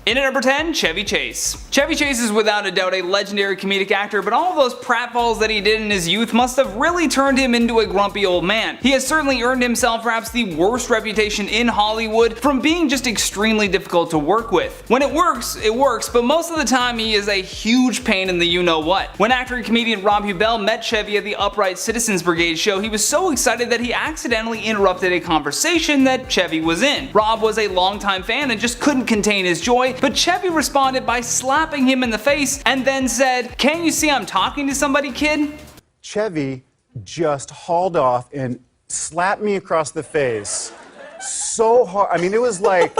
In at number 10, Chevy Chase. Chevy Chase is without a doubt a legendary comedic actor, but all of those pratfalls that he did in his youth must have really turned him into a grumpy old man. He has certainly earned himself perhaps the worst reputation in Hollywood from being just extremely difficult to work with. When it works, but most of the time he is a huge pain in the you-know-what. When actor and comedian Rob Huebel met Chevy at the Upright Citizens Brigade show, he was so excited that he accidentally interrupted a conversation that Chevy was in. Rob was a longtime fan and just couldn't contain his joy, but Chevy responded by slapping him in the face and then said, "Can't you see I'm talking to somebody, kid?" Chevy just hauled off and slapped me across the face so hard. I mean, it was like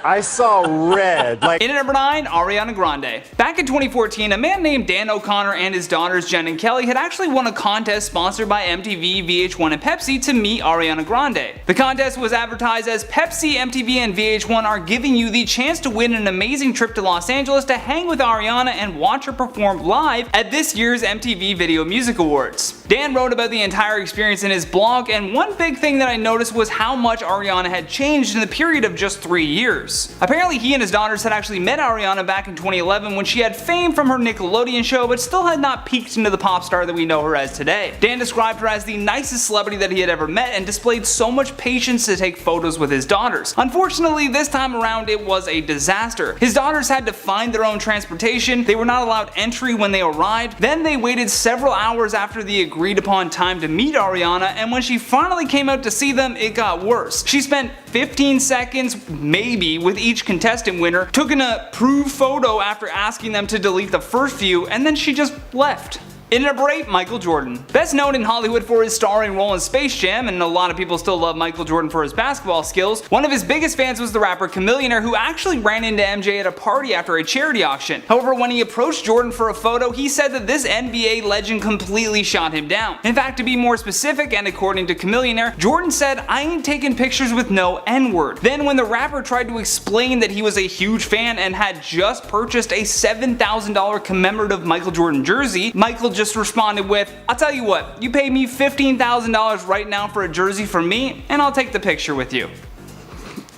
I saw red. In at number 9, Ariana Grande. Back in 2014, a man named Dan O'Connor and his daughters Jen and Kelly had actually won a contest sponsored by MTV, VH1, and Pepsi to meet Ariana Grande. The contest was advertised as Pepsi, MTV, and VH1 are giving you the chance to win an amazing trip to Los Angeles to hang with Ariana and watch her perform live at this year's MTV Video Music Awards. Dan wrote about the entire experience in his blog, and one big thing that I noticed was how much Ariana had changed in the period of just 3 years. Apparently he and his daughters had actually met Ariana back in 2011 when she had fame from her Nickelodeon show but still had not peaked into the pop star that we know her as today. Dan described her as the nicest celebrity that he had ever met and displayed so much patience to take photos with his daughters. Unfortunately, this time around it was a disaster. His daughters had to find their own transportation, they were not allowed entry when they arrived, then they waited several hours after the agreed upon time to meet Ariana, and when she finally came out to see them, it got worse. She spent 15 seconds, maybe, with each contestant winner, took an approved photo after asking them to delete the first few, and then she just left. In at number 8, Michael Jordan. Best known in Hollywood for his starring role in Space Jam, and a lot of people still love Michael Jordan for his basketball skills, one of his biggest fans was the rapper Chamillionaire, who actually ran into MJ at a party after a charity auction. However, when he approached Jordan for a photo, he said that this NBA legend completely shot him down. In fact, to be more specific, and according to Chamillionaire, Jordan said, "I ain't taking pictures with no N-word." Then when the rapper tried to explain that he was a huge fan and had just purchased a $7,000 commemorative Michael Jordan jersey, Michael just responded with, "I'll tell you what, you pay me $15,000 right now for a jersey from me, and I'll take the picture with you."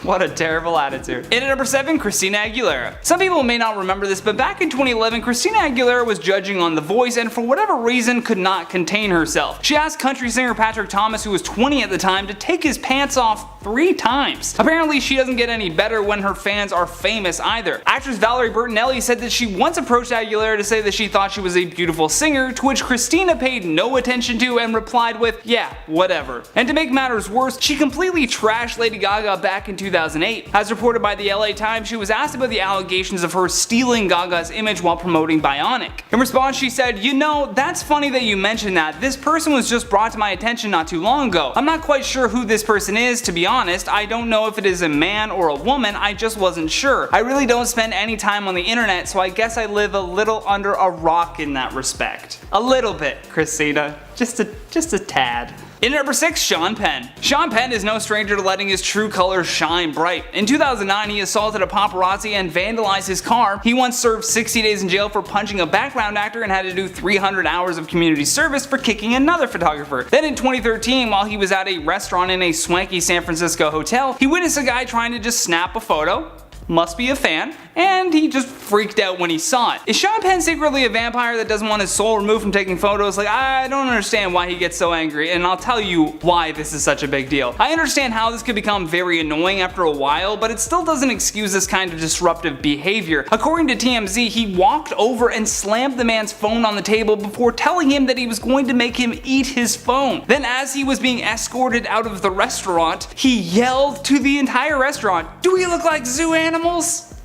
What a terrible attitude. In at number 7, Christina Aguilera. Some people may not remember this, but back in 2011, Christina Aguilera was judging on The Voice and for whatever reason could not contain herself. She asked country singer Patrick Thomas, who was 20 at the time, to take his pants off 3 times. Apparently she doesn't get any better when her fans are famous either. Actress Valerie Bertinelli said that she once approached Aguilera to say that she thought she was a beautiful singer, to which Christina paid no attention to and replied with, "Yeah, whatever." And to make matters worse, she completely trashed Lady Gaga back in 2008. As reported by the LA Times, she was asked about the allegations of her stealing Gaga's image while promoting Bionic. In response, she said, "You know, that's funny that you mentioned that. This person was just brought to my attention not too long ago. I'm not quite sure who this person is, to be honest. I don't know if it is a man or a woman, I just wasn't sure. I really don't spend any time on the internet, so I guess I live a little under a rock in that respect." A little bit, Christina. Just a tad. In at number 6, Sean Penn. Sean Penn is no stranger to letting his true colors shine bright. In 2009, he assaulted a paparazzi and vandalized his car. He once served 60 days in jail for punching a background actor and had to do 300 hours of community service for kicking another photographer. Then in 2013, while he was at a restaurant in a swanky San Francisco hotel, he witnessed a guy trying to just snap a photo. Must be a fan, and he just freaked out when he saw it. Is Sean Penn secretly a vampire that doesn't want his soul removed from taking photos? Like, I don't understand why he gets so angry, and I'll tell you why this is such a big deal. I understand how this could become very annoying after a while, but it still doesn't excuse this kind of disruptive behavior. According to TMZ, he walked over and slammed the man's phone on the table before telling him that he was going to make him eat his phone. Then as he was being escorted out of the restaurant, he yelled to the entire restaurant, "Do we look like zoo animals?"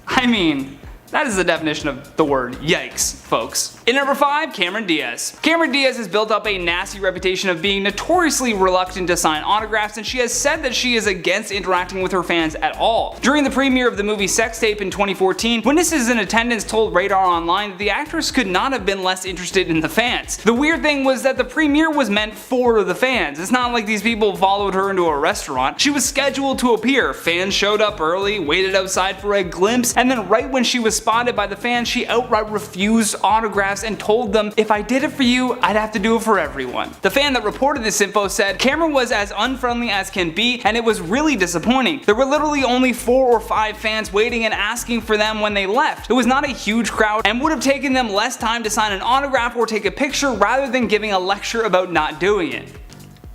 I mean, that is the definition of the word yikes, folks. In number 5, Cameron Diaz. Cameron Diaz has built up a nasty reputation of being notoriously reluctant to sign autographs, and she has said that she is against interacting with her fans at all. During the premiere of the movie Sex Tape in 2014, witnesses in attendance told Radar Online that the actress could not have been less interested in the fans. The weird thing was that the premiere was meant for the fans. It's not like these people followed her into a restaurant. She was scheduled to appear. Fans showed up early, waited outside for a glimpse, and then right when she was spotted by the fans, she outright refused autographs and told them, "If I did it for you, I'd have to do it for everyone." The fan that reported this info said, "Cameron was as unfriendly as can be, and it was really disappointing. There were literally only 4 or 5 fans waiting and asking for them when they left. It was not a huge crowd and would have taken them less time to sign an autograph or take a picture rather than giving a lecture about not doing it."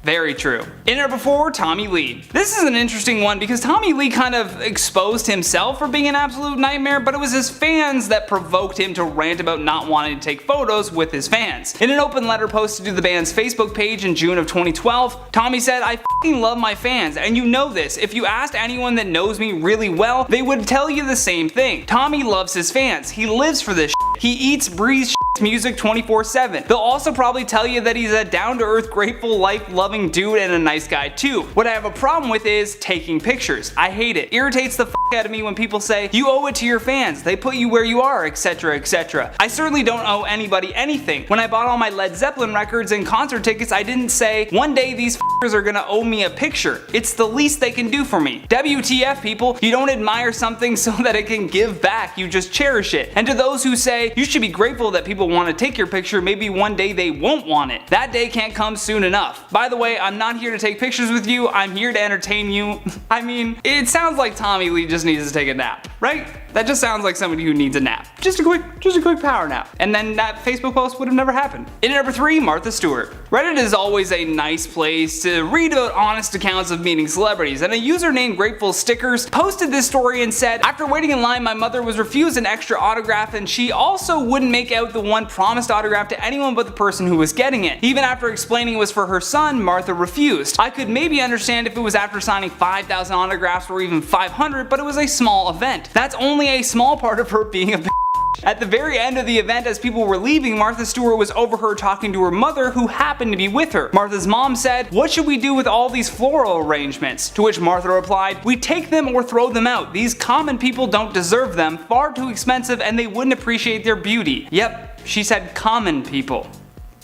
Very true. In number 4, Tommy Lee. This is an interesting one because Tommy Lee kind of exposed himself for being an absolute nightmare, but it was his fans that provoked him to rant about not wanting to take photos with his fans. In an open letter posted to the band's Facebook page in June of 2012, Tommy said, "I f***ing love my fans, and you know this. If you asked anyone that knows me really well, they would tell you the same thing. Tommy loves his fans. He lives for this shit. He eats, breathes music 24/7. They'll also probably tell you that he's a down-to-earth, grateful, life-loving dude and a nice guy too. What I have a problem with is taking pictures. I hate it. Irritates the f*** out of me when people say, you owe it to your fans, they put you where you are, etc, etc. I certainly don't owe anybody anything. When I bought all my Led Zeppelin records and concert tickets, I didn't say, one day these f***ers are gonna owe me a picture. It's the least they can do for me. WTF, people, you don't admire something so that it can give back, you just cherish it. And to those who say, you should be grateful that people want to take your picture, maybe one day they won't want it. That day can't come soon enough. By the way, I'm not here to take pictures with you, I'm here to entertain you. I mean, it sounds like Tommy Lee just needs to take a nap, right? That just sounds like somebody who needs a nap. Just a quick power nap. And then that Facebook post would have never happened. In number 3, Martha Stewart. Reddit is always a nice place to read about honest accounts of meeting celebrities, and a user named Grateful Stickers posted this story and said, after waiting in line, my mother was refused an extra autograph, and she also wouldn't make out the one promised autograph to anyone but the person who was getting it. Even after explaining it was for her son, Martha refused. I could maybe understand if it was after signing 5,000 autographs or even 500, but it was a small event. That's only a small part of her being a bitch. At the very end of the event, as people were leaving, Martha Stewart was overheard talking to her mother, who happened to be with her. Martha's mom said, "What should we do with all these floral arrangements?" To which Martha replied, "We take them or throw them out. These common people don't deserve them, far too expensive, and they wouldn't appreciate their beauty." Yep, she said common people.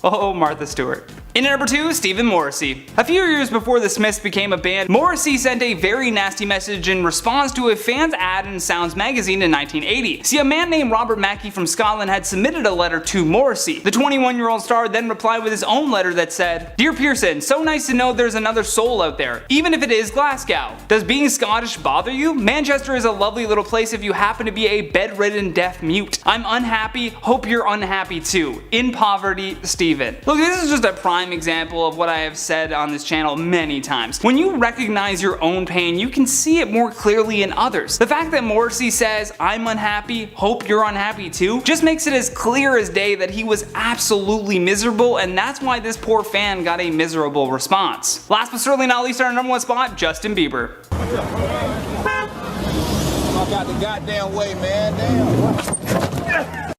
Oh, Martha Stewart. In number 2, Stephen Morrissey. A few years before the Smiths became a band, Morrissey sent a very nasty message in response to a fan's ad in Sounds magazine in 1980. See, a man named Robert Mackey from Scotland had submitted a letter to Morrissey. The 21-year-old star then replied with his own letter that said, "Dear Pearson, so nice to know there's another soul out there, even if it is Glasgow. Does being Scottish bother you? Manchester is a lovely little place if you happen to be a bedridden deaf mute. I'm unhappy, hope you're unhappy too. In poverty, Stephen." Look, this is just a prime example of what I have said on this channel many times. When you recognize your own pain, you can see it more clearly in others. The fact that Morrissey says, "I'm unhappy, hope you're unhappy too," just makes it as clear as day that he was absolutely miserable, and that's why this poor fan got a miserable response. Last but certainly not least, our number 1 spot, Justin Bieber. I got the goddamn way, man. Damn.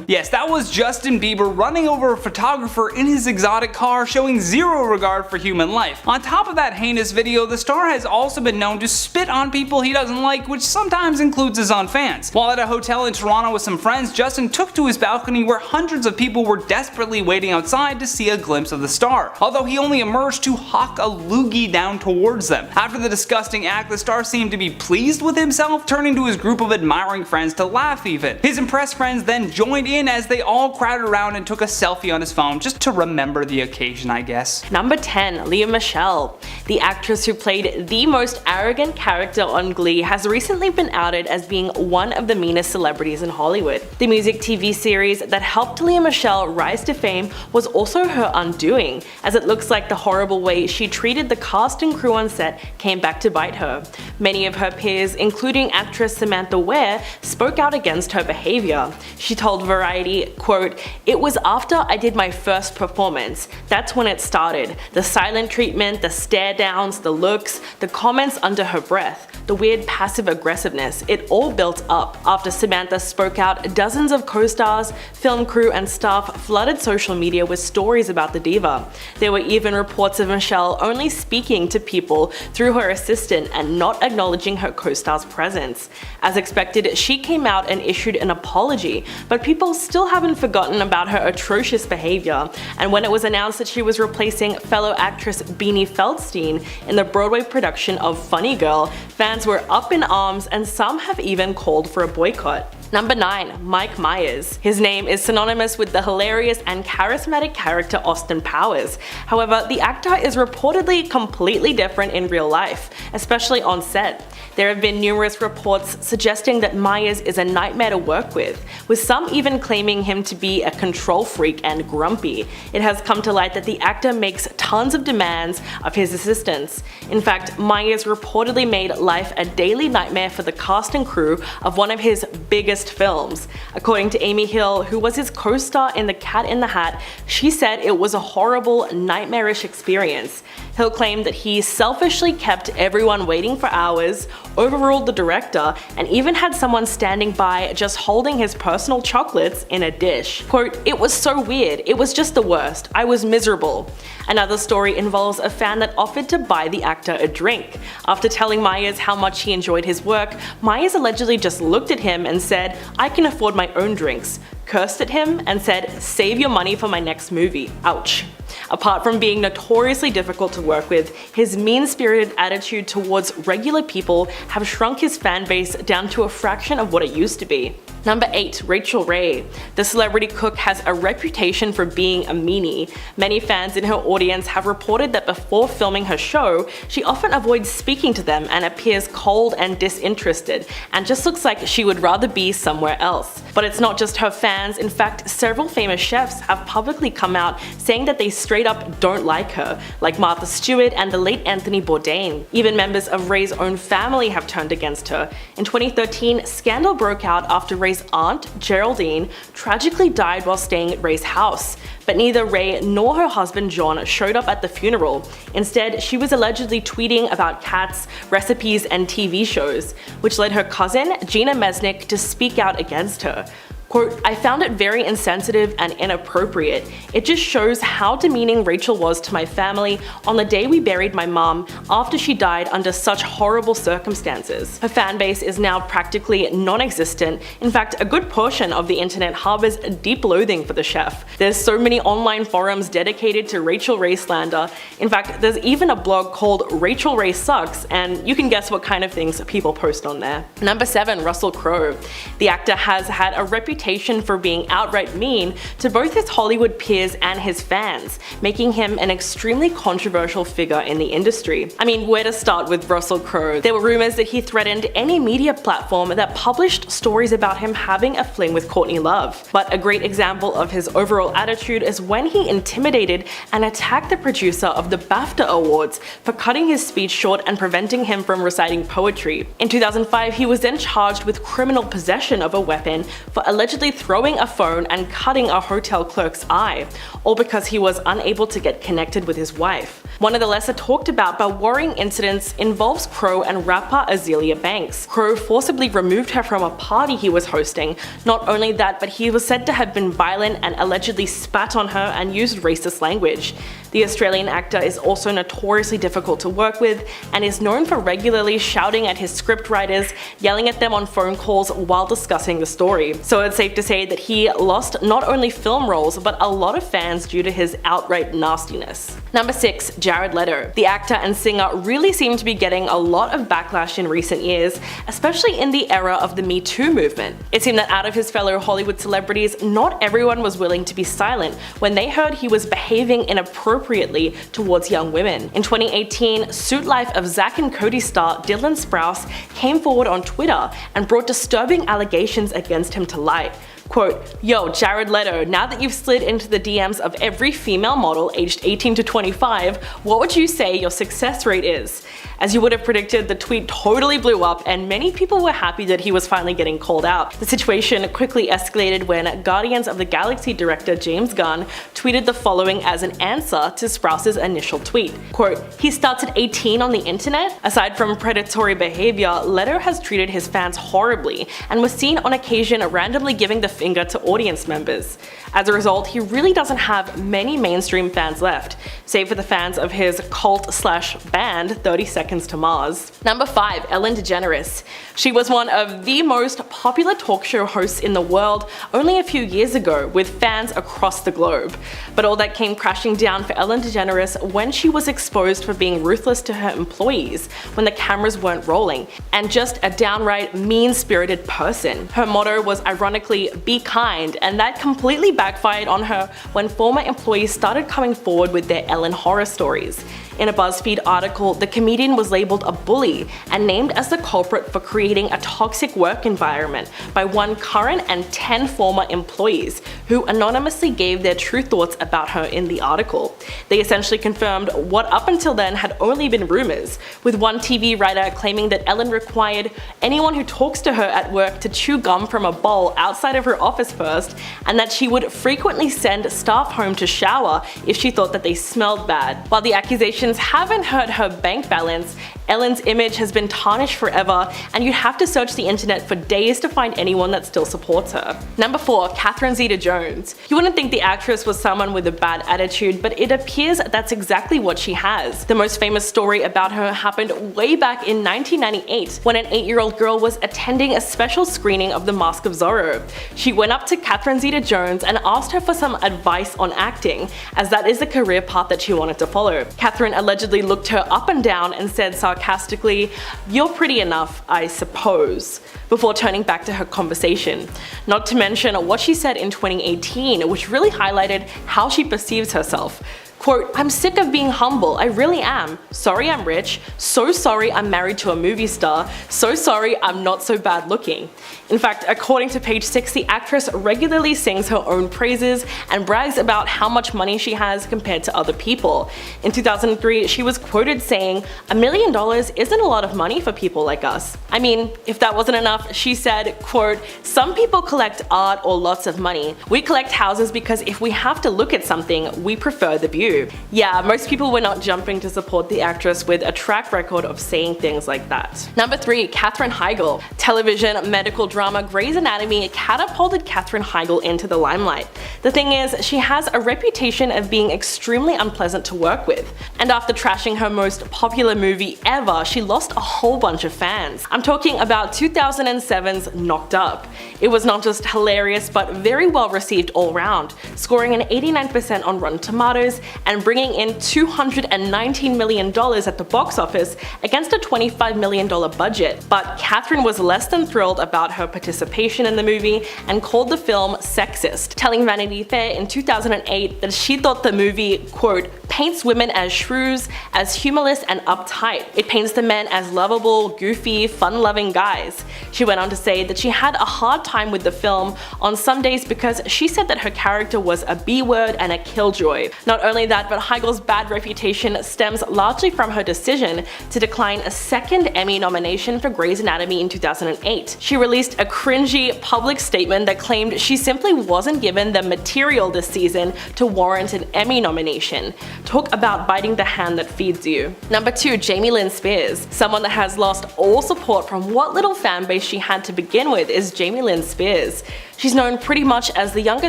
Yes, that was Justin Bieber running over a photographer in his exotic car, showing zero regard for human life. On top of that heinous video, the star has also been known to spit on people he doesn't like, which sometimes includes his own fans. While at a hotel in Toronto with some friends, Justin took to his balcony where hundreds of people were desperately waiting outside to see a glimpse of the star, although he only emerged to hawk a loogie down towards them. After the disgusting act, the star seemed to be pleased with himself, turning to his group of admiring friends to laugh even. His impressed friends then joined in as they all crowded around and took a selfie on his phone just to remember the occasion, I guess. Number 10, Lea Michele. The actress who played the most arrogant character on Glee has recently been outed as being one of the meanest celebrities in Hollywood. The music TV series that helped Lea Michele rise to fame was also her undoing, as it looks like the horrible way she treated the cast and crew on set came back to bite her. Many of her peers, including actress Samantha Ware, spoke out against her behavior. She told Variety, quote, "It was after I did my first performance. That's when it started. The silent treatment, the stare downs, the looks, the comments under her breath, the weird passive aggressiveness, it all built up." After Samantha spoke out, dozens of co-stars, film crew and staff flooded social media with stories about the diva. There were even reports of Michelle only speaking to people through her assistant and not acknowledging her co-star's presence. As expected, she came out and issued an apology, but people still haven't forgotten about her atrocious behavior, and when it was announced that she was replacing fellow actress Beanie Feldstein in the Broadway production of Funny Girl, fans were up in arms and some have even called for a boycott. Number 9. Mike Myers. His name is synonymous with the hilarious and charismatic character Austin Powers. However, the actor is reportedly completely different in real life, especially on set. There have been numerous reports suggesting that Myers is a nightmare to work with some even claiming him to be a control freak and grumpy. It has come to light that the actor makes tons of demands of his assistants. In fact, Myers reportedly made life a daily nightmare for the cast and crew of one of his biggest films. According to Amy Hill, who was his co-star in The Cat in the Hat, she said it was a horrible, nightmarish experience. Hill claimed that he selfishly kept everyone waiting for hours, overruled the director, and even had someone standing by just holding his personal chocolates in a dish. Quote, "It was so weird, it was just the worst, I was miserable." Another story involves a fan that offered to buy the actor a drink. After telling Myers how much he enjoyed his work, Myers allegedly just looked at him and said, "I can afford my own drinks," cursed at him, and said, "Save your money for my next movie." Ouch. Apart from being notoriously difficult to work with, his mean-spirited attitude towards regular people have shrunk his fan base down to a fraction of what it used to be. Number 8. Rachel Ray. The celebrity cook has a reputation for being a meanie. Many fans in her audience have reported that before filming her show, she often avoids speaking to them and appears cold and disinterested, and just looks like she would rather be somewhere else. But it's not just her fans. In fact, several famous chefs have publicly come out saying that they straight up don't like her, like Martha Stewart and the late Anthony Bourdain. Even members of Ray's own family have turned against her. In 2013, scandal broke out after Ray's aunt, Geraldine, tragically died while staying at Ray's house. But neither Ray nor her husband John showed up at the funeral. Instead, she was allegedly tweeting about cats, recipes, and TV shows, which led her cousin, Gina Mesnick, to speak out against her. Quote, "I found it very insensitive and inappropriate. It just shows how demeaning Rachel was to my family on the day we buried my mom after she died under such horrible circumstances." Her fan base is now practically non-existent. In fact, a good portion of the internet harbors a deep loathing for the chef. There's so many online forums dedicated to Rachel Ray slander. In fact, there's even a blog called Rachel Ray Sucks, and you can guess what kind of things people post on there. Number 7. Russell Crowe. The actor has had a reputation for being outright mean to both his Hollywood peers and his fans, making him an extremely controversial figure in the industry. I mean, where to start with Russell Crowe? There were rumors that he threatened any media platform that published stories about him having a fling with Courtney Love. But a great example of his overall attitude is when he intimidated and attacked the producer of the BAFTA Awards for cutting his speech short and preventing him from reciting poetry. In 2005, he was then charged with criminal possession of a weapon for allegedly throwing a phone and cutting a hotel clerk's eye, all because he was unable to get connected with his wife. One of the lesser talked about but worrying incidents involves Crowe and rapper Azealia Banks. Crowe forcibly removed her from a party he was hosting. Not only that, but he was said to have been violent and allegedly spat on her and used racist language. The Australian actor is also notoriously difficult to work with and is known for regularly shouting at his scriptwriters, yelling at them on phone calls while discussing the story. So it's safe to say that he lost not only film roles but a lot of fans due to his outright nastiness. Number 6. Jared Leto. The actor and singer really seemed to be getting a lot of backlash in recent years, especially in the era of the Me Too movement. It seemed that out of his fellow Hollywood celebrities, not everyone was willing to be silent when they heard he was behaving inappropriately towards young women. In 2018, Suit Life of Zack and Cody star Dylan Sprouse came forward on Twitter and brought disturbing allegations against him to light. Quote, "Yo, Jared Leto, now that you've slid into the DMs of every female model aged 18 to 25, what would you say your success rate is?" As you would have predicted, the tweet totally blew up and many people were happy that he was finally getting called out. The situation quickly escalated when Guardians of the Galaxy director James Gunn tweeted the following as an answer to Sprouse's initial tweet. Quote, "He starts at 18 on the internet? Aside from predatory behavior, Leto has treated his fans horribly and was seen on occasion randomly giving the finger to audience members. As a result, he really doesn't have many mainstream fans left, save for the fans of his cult/band 30 Seconds Seconds to Mars. Number 5. Ellen DeGeneres. She was one of the most popular talk show hosts in the world only a few years ago, with fans across the globe. But all that came crashing down for Ellen DeGeneres when she was exposed for being ruthless to her employees when the cameras weren't rolling, and just a downright mean-spirited person. Her motto was ironically, "be kind," and that completely backfired on her when former employees started coming forward with their Ellen horror stories. In a BuzzFeed article, the comedian was labeled a bully and named as the culprit for creating a toxic work environment by one current and 10 former employees who anonymously gave their true thoughts about her in the article. They essentially confirmed what up until then had only been rumors, with one TV writer claiming that Ellen required anyone who talks to her at work to chew gum from a bowl outside of her office first, and that she would frequently send staff home to shower if she thought that they smelled bad. While the accusations haven't hurt her bank balance, Ellen's image has been tarnished forever, and you'd have to search the internet for days to find anyone that still supports her. Number 4. Catherine Zeta-Jones. You wouldn't think the actress was someone with a bad attitude, but it appears that's exactly what she has. The most famous story about her happened way back in 1998 when an 8-year-old girl was attending a special screening of The Mask of Zorro. She went up to Catherine Zeta-Jones and asked her for some advice on acting, as that is the career path that she wanted to follow. Catherine allegedly looked her up and down and said sarcastically, "You're pretty enough, I suppose," before turning back to her conversation. Not to mention what she said in 2018, which really highlighted how she perceives herself. Quote, "I'm sick of being humble, I really am. Sorry I'm rich, so sorry I'm married to a movie star, so sorry I'm not so bad looking." In fact, according to Page 6, the actress regularly sings her own praises and brags about how much money she has compared to other people. In 2003, she was quoted saying, "$1 million isn't a lot of money for people like us." I mean, if that wasn't enough, she said, quote, "Some people collect art or lots of money. We collect houses because if we have to look at something, we prefer the view." Yeah, most people were not jumping to support the actress with a track record of saying things like that. Number 3. Katherine Heigl. Television medical drama Grey's Anatomy catapulted Katherine Heigl into the limelight. The thing is, she has a reputation of being extremely unpleasant to work with, and after trashing her most popular movie ever, she lost a whole bunch of fans. I'm talking about 2007's Knocked Up. It was not just hilarious, but very well received all round, scoring an 89% on Rotten Tomatoes and bringing in $219 million at the box office against a $25 million budget. But Katherine was less than thrilled about her participation in the movie and called the film sexist, telling Vanity Fair in 2008 that she thought the movie, quote, "paints women as shrews, as humorless and uptight. It paints the men as lovable, goofy, fun-loving guys." She went on to say that she had a hard time with the film on some days because she said that her character was a B-word and a killjoy. Not only that, but Heigl's bad reputation stems largely from her decision to decline a second Emmy nomination for Grey's Anatomy in 2008. She released a cringy public statement that claimed she simply wasn't given the material this season to warrant an Emmy nomination. Talk about biting the hand that feeds you. Number 2. Jamie Lynn Spears. Someone that has lost all support from what little fan base she had to begin with is Jamie Lynn Spears. She's known pretty much as the younger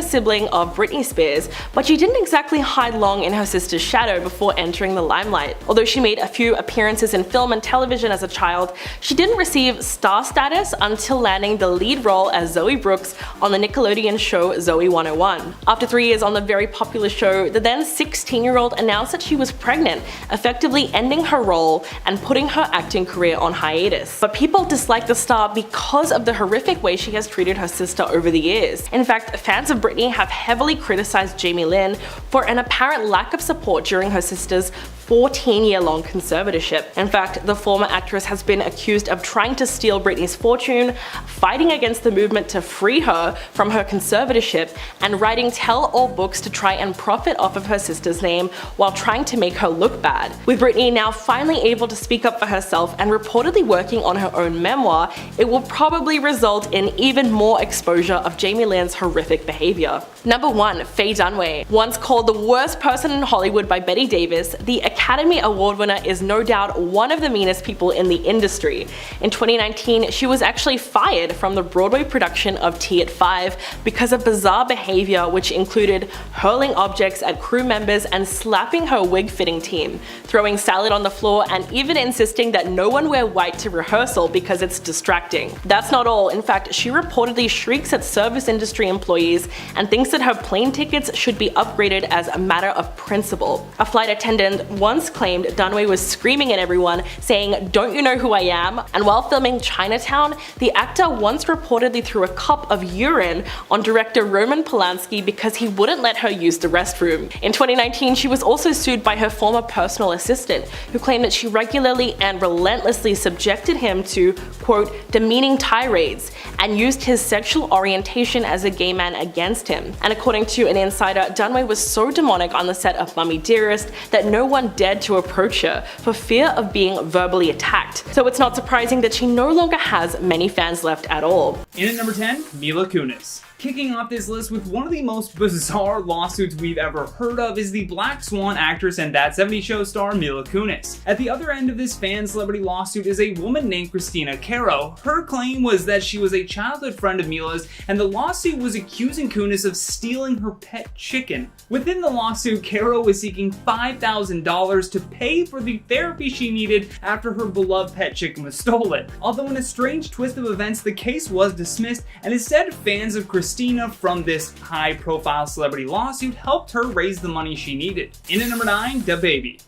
sibling of Britney Spears, but she didn't exactly hide long in her sister's shadow before entering the limelight. Although she made a few appearances in film and television as a child, she didn't receive star status until landing the lead role as Zoe Brooks on the Nickelodeon show Zoe 101. After 3 years on the very popular show, the then 16-year-old announced that she was pregnant, effectively ending her role and putting her acting career on hiatus. But people dislike the star because of the horrific way she has treated her sister over the years. In fact, fans of Britney have heavily criticized Jamie Lynn for an apparent lack of support during her sister's 14-year-long conservatorship. In fact, the former actress has been accused of trying to steal Britney's fortune, fighting against the movement to free her from her conservatorship, and writing tell-all books to try and profit off of her sister's name while trying to make her look bad. With Britney now finally able to speak up for herself and reportedly working on her own memoir, it will probably result in even more exposure of Jamie Lynn's horrific behavior. Number 1. Faye Dunaway. Once called the worst person in Hollywood by Betty Davis, the Academy Award winner is no doubt one of the meanest people in the industry. In 2019, she was actually fired from the Broadway production of Tea at 5 because of bizarre behavior which included hurling objects at crew members and slapping her wig fitting team, throwing salad on the floor, and even insisting that no one wear white to rehearsal because it's distracting. That's not all. In fact, she reportedly shrieks at service industry employees and thinks that her plane tickets should be upgraded as a matter of principle. A flight attendant once claimed Dunaway was screaming at everyone, saying, "Don't you know who I am?" And while filming Chinatown, the actor once reportedly threw a cup of urine on director Roman Polanski because he wouldn't let her use the restroom. In 2019, she was also sued by her former personal assistant, who claimed that she regularly and relentlessly subjected him to, quote, demeaning tirades, and used his sexual orientation as a gay man against him. And according to an insider, Dunaway was so demonic on the set of Mummy Dearest that no one dared to approach her for fear of being verbally attacked. So it's not surprising that she no longer has many fans left at all. In at number 10, Mila Kunis. Kicking off this list with one of the most bizarre lawsuits we've ever heard of is the Black Swan actress and That 70s Show star Mila Kunis. At the other end of this fan celebrity lawsuit is a woman named Christina Caro. Her claim was that she was a childhood friend of Mila's, and the lawsuit was accusing Kunis of stealing her pet chicken. Within the lawsuit, Caro was seeking $5,000 to pay for the therapy she needed after her beloved pet chicken was stolen. Although in a strange twist of events, the case was dismissed, and instead fans of Christina from this high-profile celebrity lawsuit helped her raise the money she needed. In at number 9, DaBaby.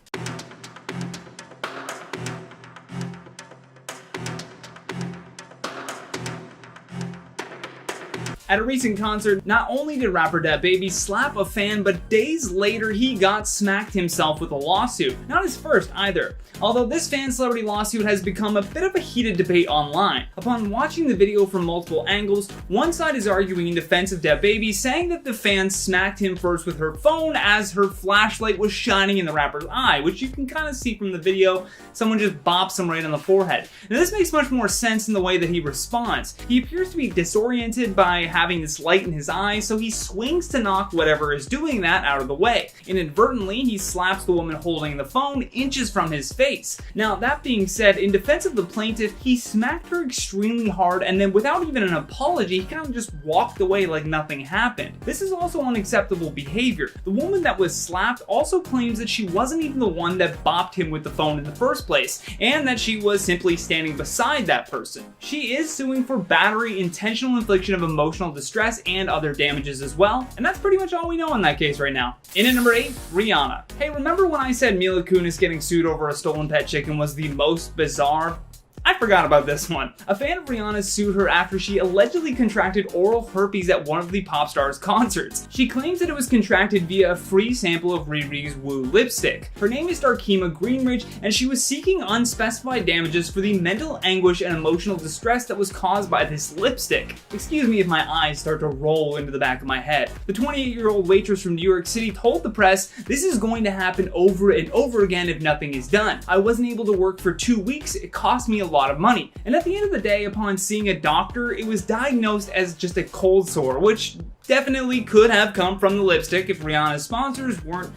At a recent concert, not only did rapper DaBaby slap a fan, but days later he got smacked himself with a lawsuit. Not his first either. Although this fan celebrity lawsuit has become a bit of a heated debate online. Upon watching the video from multiple angles, one side is arguing in defense of DaBaby, saying that the fan smacked him first with her phone as her flashlight was shining in the rapper's eye, which you can kind of see from the video. Someone just bops him right on the forehead. Now this makes much more sense in the way that he responds. He appears to be disoriented by having this light in his eye, so he swings to knock whatever is doing that out of the way. Inadvertently, he slaps the woman holding the phone inches from his face. Now, that being said, in defense of the plaintiff, he smacked her extremely hard, and then without even an apology, he kind of just walked away like nothing happened. This is also unacceptable behavior. The woman that was slapped also claims that she wasn't even the one that bopped him with the phone in the first place, and that she was simply standing beside that person. She is suing for battery, intentional infliction of emotional distress, and other damages as well, and that's pretty much all we know in that case right now. In at number 8, Rihanna. Hey, remember when I said Mila Kunis getting sued over a stolen pet chicken was the most bizarre? I forgot about this one. A fan of Rihanna sued her after she allegedly contracted oral herpes at one of the pop star's concerts. She claims that it was contracted via a free sample of Riri's Woo lipstick. Her name is Darkema Greenridge, and she was seeking unspecified damages for the mental anguish and emotional distress that was caused by this lipstick. Excuse me if my eyes start to roll into the back of my head. The 28-year-old waitress from New York City told the press, "This is going to happen over and over again if nothing is done. I wasn't able to work for 2 weeks. It cost me a lot of money." And at the end of the day, upon seeing a doctor, it was diagnosed as just a cold sore, which definitely could have come from the lipstick if Rihanna's sponsors weren't,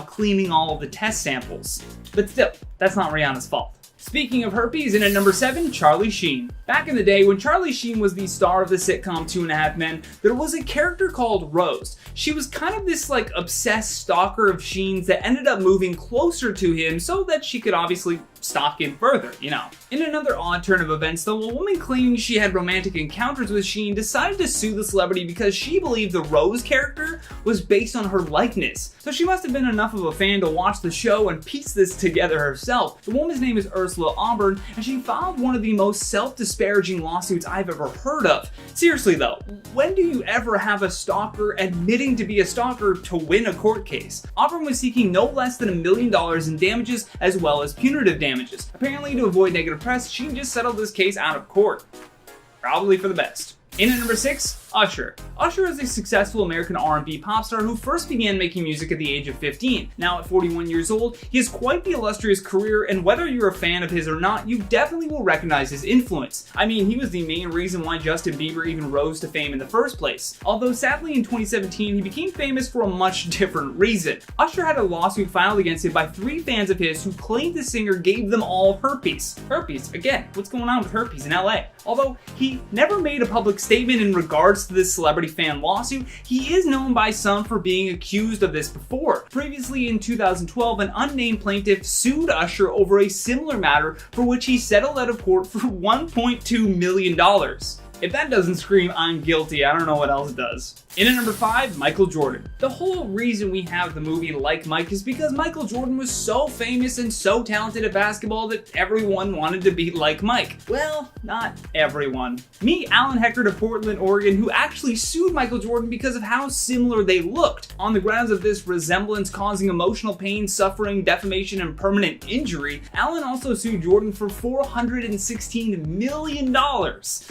cleaning all of the test samples. But still, that's not Rihanna's fault. Speaking of herpes, in at number 7, Charlie Sheen. Back in the day, when Charlie Sheen was the star of the sitcom 2.5 Men, there was a character called Rose. She was kind of this obsessed stalker of Sheen's that ended up moving closer to him so that she could obviously stalk him further, In another odd turn of events though, a woman claiming she had romantic encounters with Sheen decided to sue the celebrity because she believed the Rose character was based on her likeness. So she must have been enough of a fan to watch the show and piece this together herself. The woman's name is Ursula Auburn, and she filed one of the most self-disparaging lawsuits I've ever heard of. Seriously though, when do you ever have a stalker admitting to be a stalker to win a court case? Auburn was seeking no less than $1 million in damages as well as punitive damages. Apparently, to avoid negative press, she just settled this case out of court. Probably for the best. In at number 6, Usher. Usher is a successful American R&B pop star who first began making music at the age of 15. Now at 41 years old, he has quite the illustrious career, and whether you're a fan of his or not, you definitely will recognize his influence. I mean, he was the main reason why Justin Bieber even rose to fame in the first place. Although sadly in 2017, he became famous for a much different reason. Usher had a lawsuit filed against him by 3 fans of his who claimed the singer gave them all herpes. Herpes, again, what's going on with herpes in LA? Although he never made a public statement in regards to this celebrity fan lawsuit, he is known by some for being accused of this before. Previously in 2012, an unnamed plaintiff sued Usher over a similar matter for which he settled out of court for $1.2 million. If that doesn't scream I'm guilty, I don't know what else does. In at number 5, Michael Jordan. The whole reason we have the movie Like Mike is because Michael Jordan was so famous and so talented at basketball that everyone wanted to be like Mike. Well, not everyone. Meet Alan Heckert of Portland, Oregon, who actually sued Michael Jordan because of how similar they looked. On the grounds of this resemblance causing emotional pain, suffering, defamation, and permanent injury, Alan also sued Jordan for $416 million.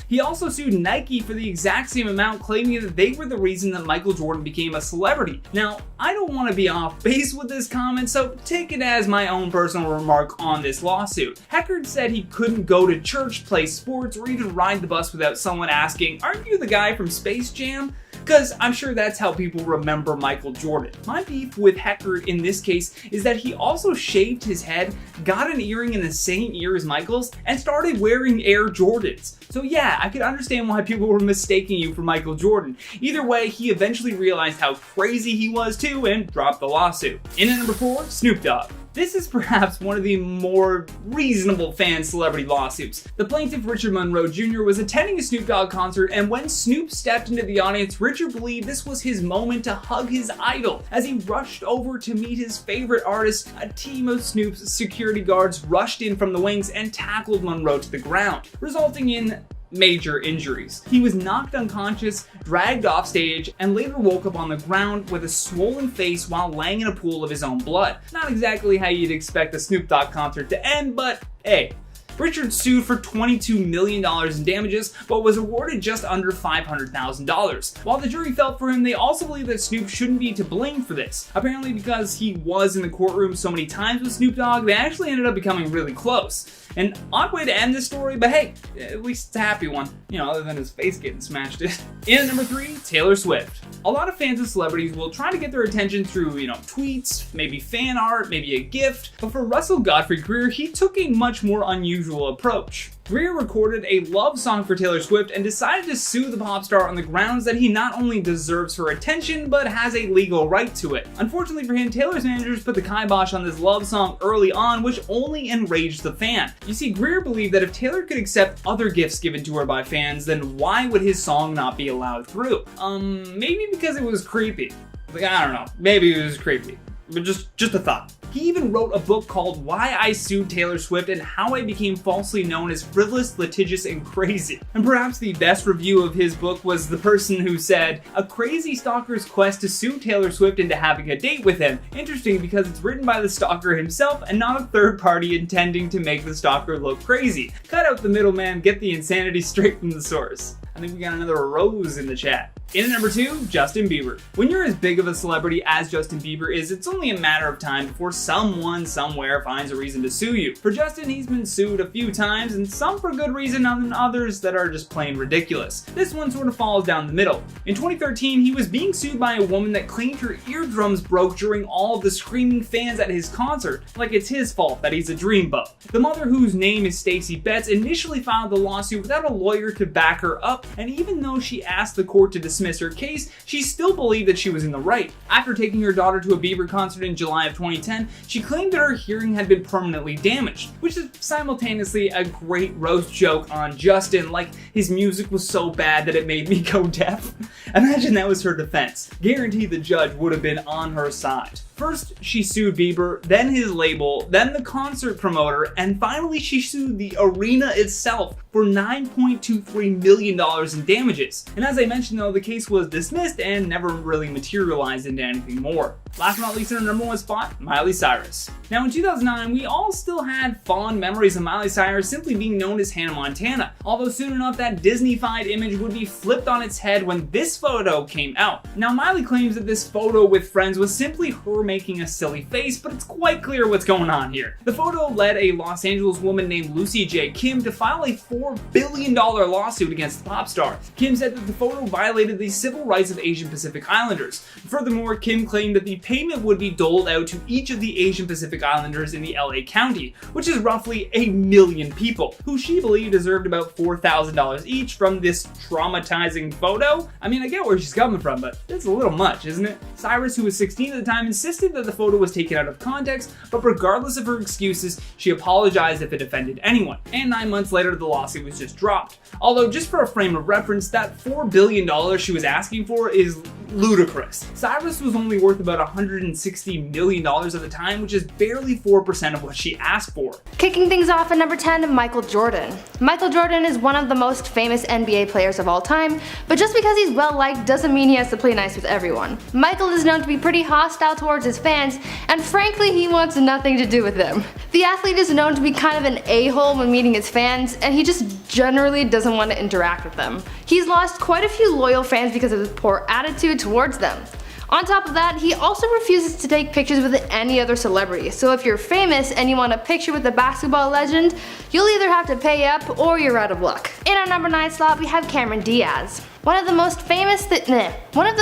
He also sued Nike for the exact same amount, claiming that they were the reason that Michael Jordan became a celebrity. Now, I don't want to be off base with this comment, so take it as my own personal remark on this lawsuit. Heckert said he couldn't go to church, play sports, or even ride the bus without someone asking, "Aren't you the guy from Space Jam?" Because I'm sure that's how people remember Michael Jordan. My beef with Heckert in this case is that he also shaved his head, got an earring in the same ear as Michael's, and started wearing Air Jordans. So yeah, I could understand why people were mistaking you for Michael Jordan. Either way, he eventually realized how crazy he was too and dropped the lawsuit. In at number 4, Snoop Dogg. This is perhaps one of the more reasonable fan celebrity lawsuits. The plaintiff, Richard Monroe Jr., was attending a Snoop Dogg concert, and when Snoop stepped into the audience, Richard believed this was his moment to hug his idol. As he rushed over to meet his favorite artist, a team of Snoop's security guards rushed in from the wings and tackled Monroe to the ground, resulting in major injuries. He was knocked unconscious, dragged off stage, and later woke up on the ground with a swollen face while laying in a pool of his own blood. Not exactly how you'd expect a Snoop Dogg concert to end, but hey. Richard sued for $22 million in damages, but was awarded just under $500,000. While the jury felt for him, they also believe that Snoop shouldn't be to blame for this. Apparently because he was in the courtroom so many times with Snoop Dogg, they actually ended up becoming really close. An odd way to end this story, but hey, at least it's a happy one. You know, other than his face getting smashed in. In at number 3, Taylor Swift. A lot of fans of celebrities will try to get their attention through, tweets, maybe fan art, maybe a gift, but for Russell Godfrey Greer, he took a much more unusual approach. Greer recorded a love song for Taylor Swift and decided to sue the pop star on the grounds that he not only deserves her attention, but has a legal right to it. Unfortunately for him, Taylor's managers put the kibosh on this love song early on, which only enraged the fan. You see, Greer believed that if Taylor could accept other gifts given to her by fans, then why would his song not be allowed through? Maybe because it was creepy. Like, I don't know, maybe it was creepy. But just a thought. He even wrote a book called Why I Sued Taylor Swift and How I Became Falsely Known as Frivolous, Litigious, and Crazy. And perhaps the best review of his book was the person who said, "A crazy stalker's quest to sue Taylor Swift into having a date with him." Interesting because it's written by the stalker himself and not a third party intending to make the stalker look crazy. Cut out the middleman, get the insanity straight from the source. I think we got another rose in the chat. In at number 2, Justin Bieber. When you're as big of a celebrity as Justin Bieber is, it's only a matter of time before someone somewhere finds a reason to sue you. For Justin, he's been sued a few times, and some for good reason and others that are just plain ridiculous. This one sort of falls down the middle. In 2013, he was being sued by a woman that claimed her eardrums broke during all of the screaming fans at his concert, like it's his fault that he's a dreamboat. The mother, whose name is Stacey Betts, initially filed the lawsuit without a lawyer to back her up, and even though she asked the court to dismiss her case, she still believed that she was in the right. After taking her daughter to a Bieber concert in July of 2010, she claimed that her hearing had been permanently damaged, which is simultaneously a great roast joke on Justin, like his music was so bad that it made me go deaf. Imagine that was her defense. Guarantee the judge would have been on her side. First, she sued Bieber, then his label, then the concert promoter, and finally she sued the arena itself for $9.23 million in damages. And as I mentioned though, the case was dismissed and never really materialized into anything more. Last but not least, in our number 1 spot, Miley Cyrus. Now in 2009, we all still had fond memories of Miley Cyrus simply being known as Hannah Montana, although soon enough that Disney-fied image would be flipped on its head when this photo came out. Now Miley claims that this photo with friends was simply her making a silly face, but it's quite clear what's going on here. The photo led a Los Angeles woman named Lucy J. Kim to file a $4 billion lawsuit against the pop star. Kim said that the photo violated the civil rights of Asian Pacific Islanders. Furthermore, Kim claimed that the payment would be doled out to each of the Asian Pacific Islanders in the LA County, which is roughly 1 million people, who she believed deserved about $4,000 each from this traumatizing photo. I mean, I get where she's coming from, but it's a little much, isn't it? Cyrus, who was 16 at the time, insisted that the photo was taken out of context, but regardless of her excuses, she apologized if it offended anyone. And 9 months later, the lawsuit was just dropped. Although, just for a frame of reference, that $4 billion she was asking for is ludicrous. Cyrus was only worth about $160 million at the time, which is barely 4% of what she asked for. Kicking things off at number 10, Michael Jordan. Michael Jordan is one of the most famous NBA players of all time, but just because he's well liked doesn't mean he has to play nice with everyone. Michael is known to be pretty hostile towards his fans, and frankly he wants nothing to do with them. The athlete is known to be kind of an a-hole when meeting his fans, and he just generally doesn't want to interact with them. He's lost quite a few loyal fans because of his poor attitude towards them. On top of that, he also refuses to take pictures with any other celebrity, so if you're famous and you want a picture with a basketball legend, you'll either have to pay up or you're out of luck. In our number 9 slot, we have Cameron Diaz. One of the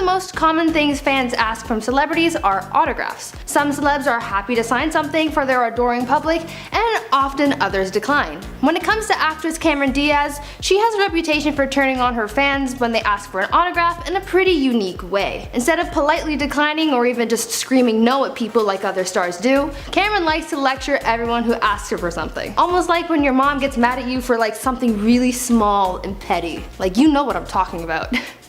most common things fans ask from celebrities are autographs. Some celebs are happy to sign something for their adoring public, and often others decline. When it comes to actress Cameron Diaz, she has a reputation for turning on her fans when they ask for an autograph in a pretty unique way. Instead of politely declining or even just screaming no at people like other stars do, Cameron likes to lecture everyone who asks her for something. Almost like when your mom gets mad at you for like something really small and petty. Like, you know what I'm talking about.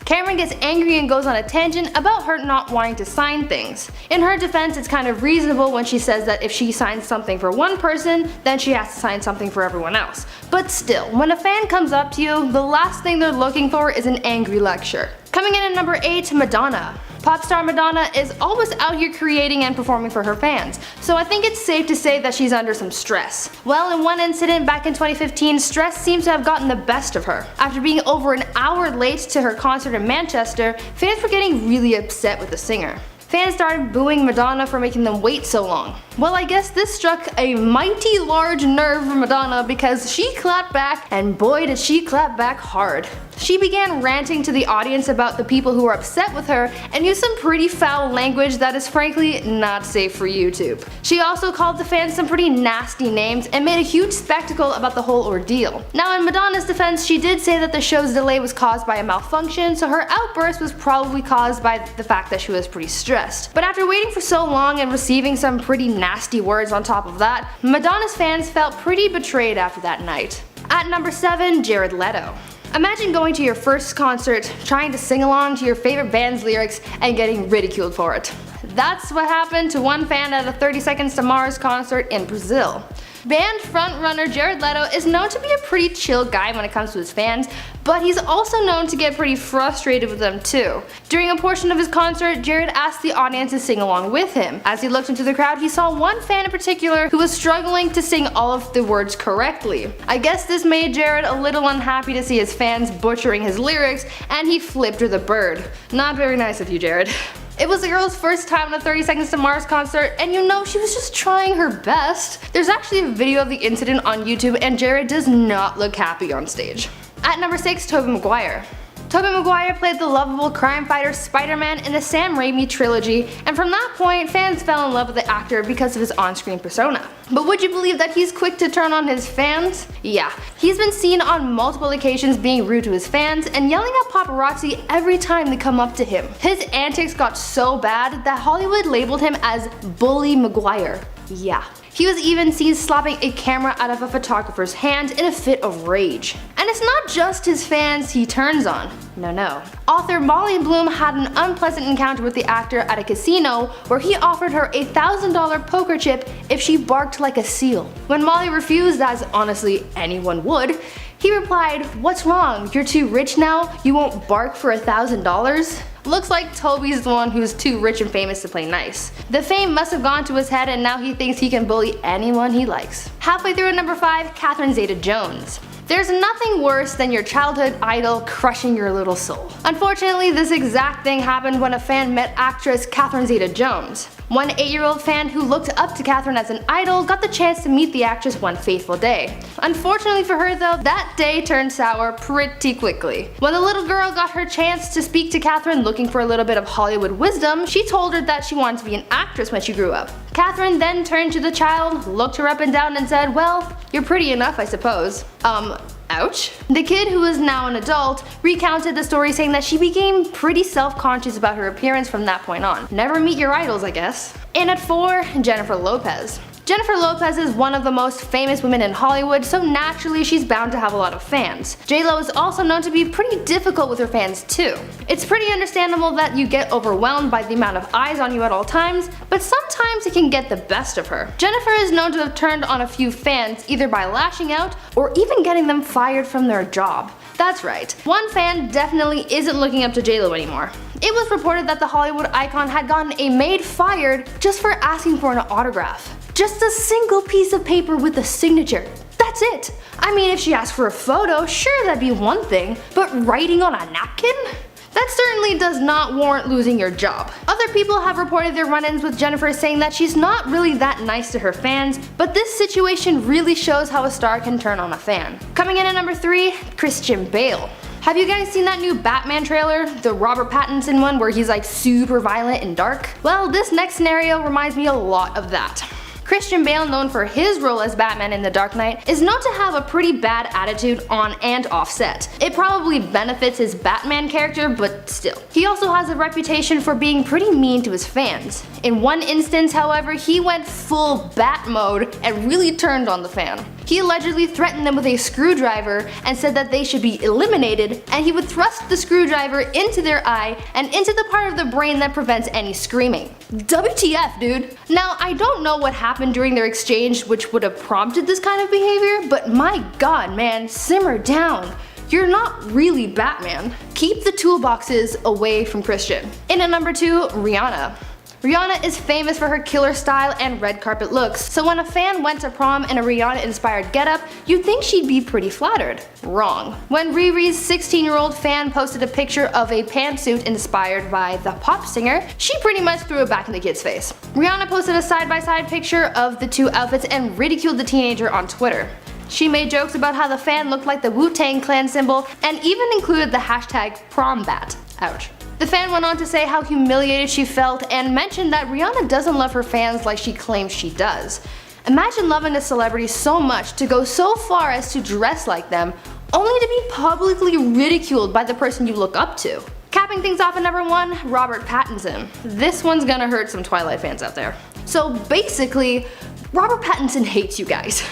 Cameron gets angry and goes on a tangent about her not wanting to sign things. In her defense, it's kind of reasonable when she says that if she signs something for one person, then she has to sign something for everyone else. But still, when a fan comes up to you, the last thing they're looking for is an angry lecture. Coming in at number 8, Madonna. Pop star Madonna is always out here creating and performing for her fans, so I think it's safe to say that she's under some stress. Well, in one incident back in 2015, stress seems to have gotten the best of her. After being over an hour late to her concert in Manchester, fans were getting really upset with the singer. Fans started booing Madonna for making them wait so long. Well, I guess this struck a mighty large nerve for Madonna because she clapped back, and boy did she clap back hard. She began ranting to the audience about the people who were upset with her and used some pretty foul language that is frankly not safe for YouTube. She also called the fans some pretty nasty names and made a huge spectacle about the whole ordeal. Now, in Madonna's defense, she did say that the show's delay was caused by a malfunction, so her outburst was probably caused by the fact that she was pretty stressed. But after waiting for so long and receiving some pretty nasty words on top of that, Madonna's fans felt pretty betrayed after that night. At number 7, Jared Leto. Imagine going to your first concert, trying to sing along to your favorite band's lyrics, and getting ridiculed for it. That's what happened to one fan at a 30 Seconds to Mars concert in Brazil. Band frontrunner Jared Leto is known to be a pretty chill guy when it comes to his fans, but he's also known to get pretty frustrated with them too. During a portion of his concert, Jared asked the audience to sing along with him. As he looked into the crowd, he saw one fan in particular who was struggling to sing all of the words correctly. I guess this made Jared a little unhappy to see his fans butchering his lyrics, and he flipped her the bird. Not very nice of you, Jared. It was the girl's first time at a 30 Seconds to Mars concert, and you know she was just trying her best. There's actually a video of the incident on YouTube, and Jared does not look happy on stage. At number 6, Tobey Maguire. Tobey Maguire played the lovable crime fighter Spider-Man in the Sam Raimi trilogy, and from that point, fans fell in love with the actor because of his on-screen persona. But would you believe that he's quick to turn on his fans? Yeah, he's been seen on multiple occasions being rude to his fans and yelling at paparazzi every time they come up to him. His antics got so bad that Hollywood labeled him as Bully Maguire. Yeah. He was even seen slapping a camera out of a photographer's hand in a fit of rage. And it's not just his fans he turns on. No. Author Molly Bloom had an unpleasant encounter with the actor at a casino where he offered her a $1,000 poker chip if she barked like a seal. When Molly refused, as honestly anyone would, he replied, "What's wrong? You're too rich now? You won't bark for $1,000?" Looks like Toby's the one who's too rich and famous to play nice. The fame must have gone to his head and now he thinks he can bully anyone he likes. Halfway through at number 5, Catherine Zeta-Jones. There's nothing worse than your childhood idol crushing your little soul. Unfortunately, this exact thing happened when a fan met actress Catherine Zeta-Jones. One 8-year-old fan who looked up to Catherine as an idol got the chance to meet the actress one fateful day. Unfortunately for her though, that day turned sour pretty quickly. When the little girl got her chance to speak to Catherine looking for a little bit of Hollywood wisdom, she told her that she wanted to be an actress when she grew up. Catherine then turned to the child, looked her up and down and said, "Well, you're pretty enough, I suppose." Ouch. The kid, who is now an adult, recounted the story saying that she became pretty self-conscious about her appearance from that point on. Never meet your idols, I guess. And at 4, Jennifer Lopez. Jennifer Lopez is one of the most famous women in Hollywood, so naturally she's bound to have a lot of fans. J-Lo is also known to be pretty difficult with her fans too. It's pretty understandable that you get overwhelmed by the amount of eyes on you at all times, but sometimes it can get the best of her. Jennifer is known to have turned on a few fans either by lashing out or even getting them fired from their job. That's right, one fan definitely isn't looking up to J-Lo anymore. It was reported that the Hollywood icon had gotten a maid fired just for asking for an autograph. Just a single piece of paper with a signature. That's it. I mean, if she asked for a photo, sure, that'd be one thing, but writing on a napkin? That certainly does not warrant losing your job. Other people have reported their run-ins with Jennifer, saying that she's not really that nice to her fans, but this situation really shows how a star can turn on a fan. Coming in at number 3, Christian Bale. Have you guys seen that new Batman trailer? The Robert Pattinson one where he's like super violent and dark? Well, this next scenario reminds me a lot of that. Christian Bale, known for his role as Batman in The Dark Knight, is known to have a pretty bad attitude on and off set. It probably benefits his Batman character, but still. He also has a reputation for being pretty mean to his fans. In one instance, however, he went full Bat mode and really turned on the fan. He allegedly threatened them with a screwdriver and said that they should be eliminated, and he would thrust the screwdriver into their eye and into the part of the brain that prevents any screaming. WTF, dude? Now, I don't know what happened during their exchange which would have prompted this kind of behavior, but my god, man, simmer down. You're not really Batman. Keep the toolboxes away from Christian. In at number 2, Rihanna. Rihanna is famous for her killer style and red carpet looks, so when a fan went to prom in a Rihanna-inspired getup, you'd think she'd be pretty flattered. Wrong. When Riri's 16-year-old fan posted a picture of a pantsuit inspired by the pop singer, she pretty much threw it back in the kid's face. Rihanna posted a side-by-side picture of the two outfits and ridiculed the teenager on Twitter. She made jokes about how the fan looked like the Wu-Tang Clan symbol and even included the hashtag prombat. Ouch. The fan went on to say how humiliated she felt and mentioned that Rihanna doesn't love her fans like she claims she does. Imagine loving a celebrity so much to go so far as to dress like them, only to be publicly ridiculed by the person you look up to. Capping things off at number 1, Robert Pattinson. This one's gonna hurt some Twilight fans out there. So basically, Robert Pattinson hates you guys.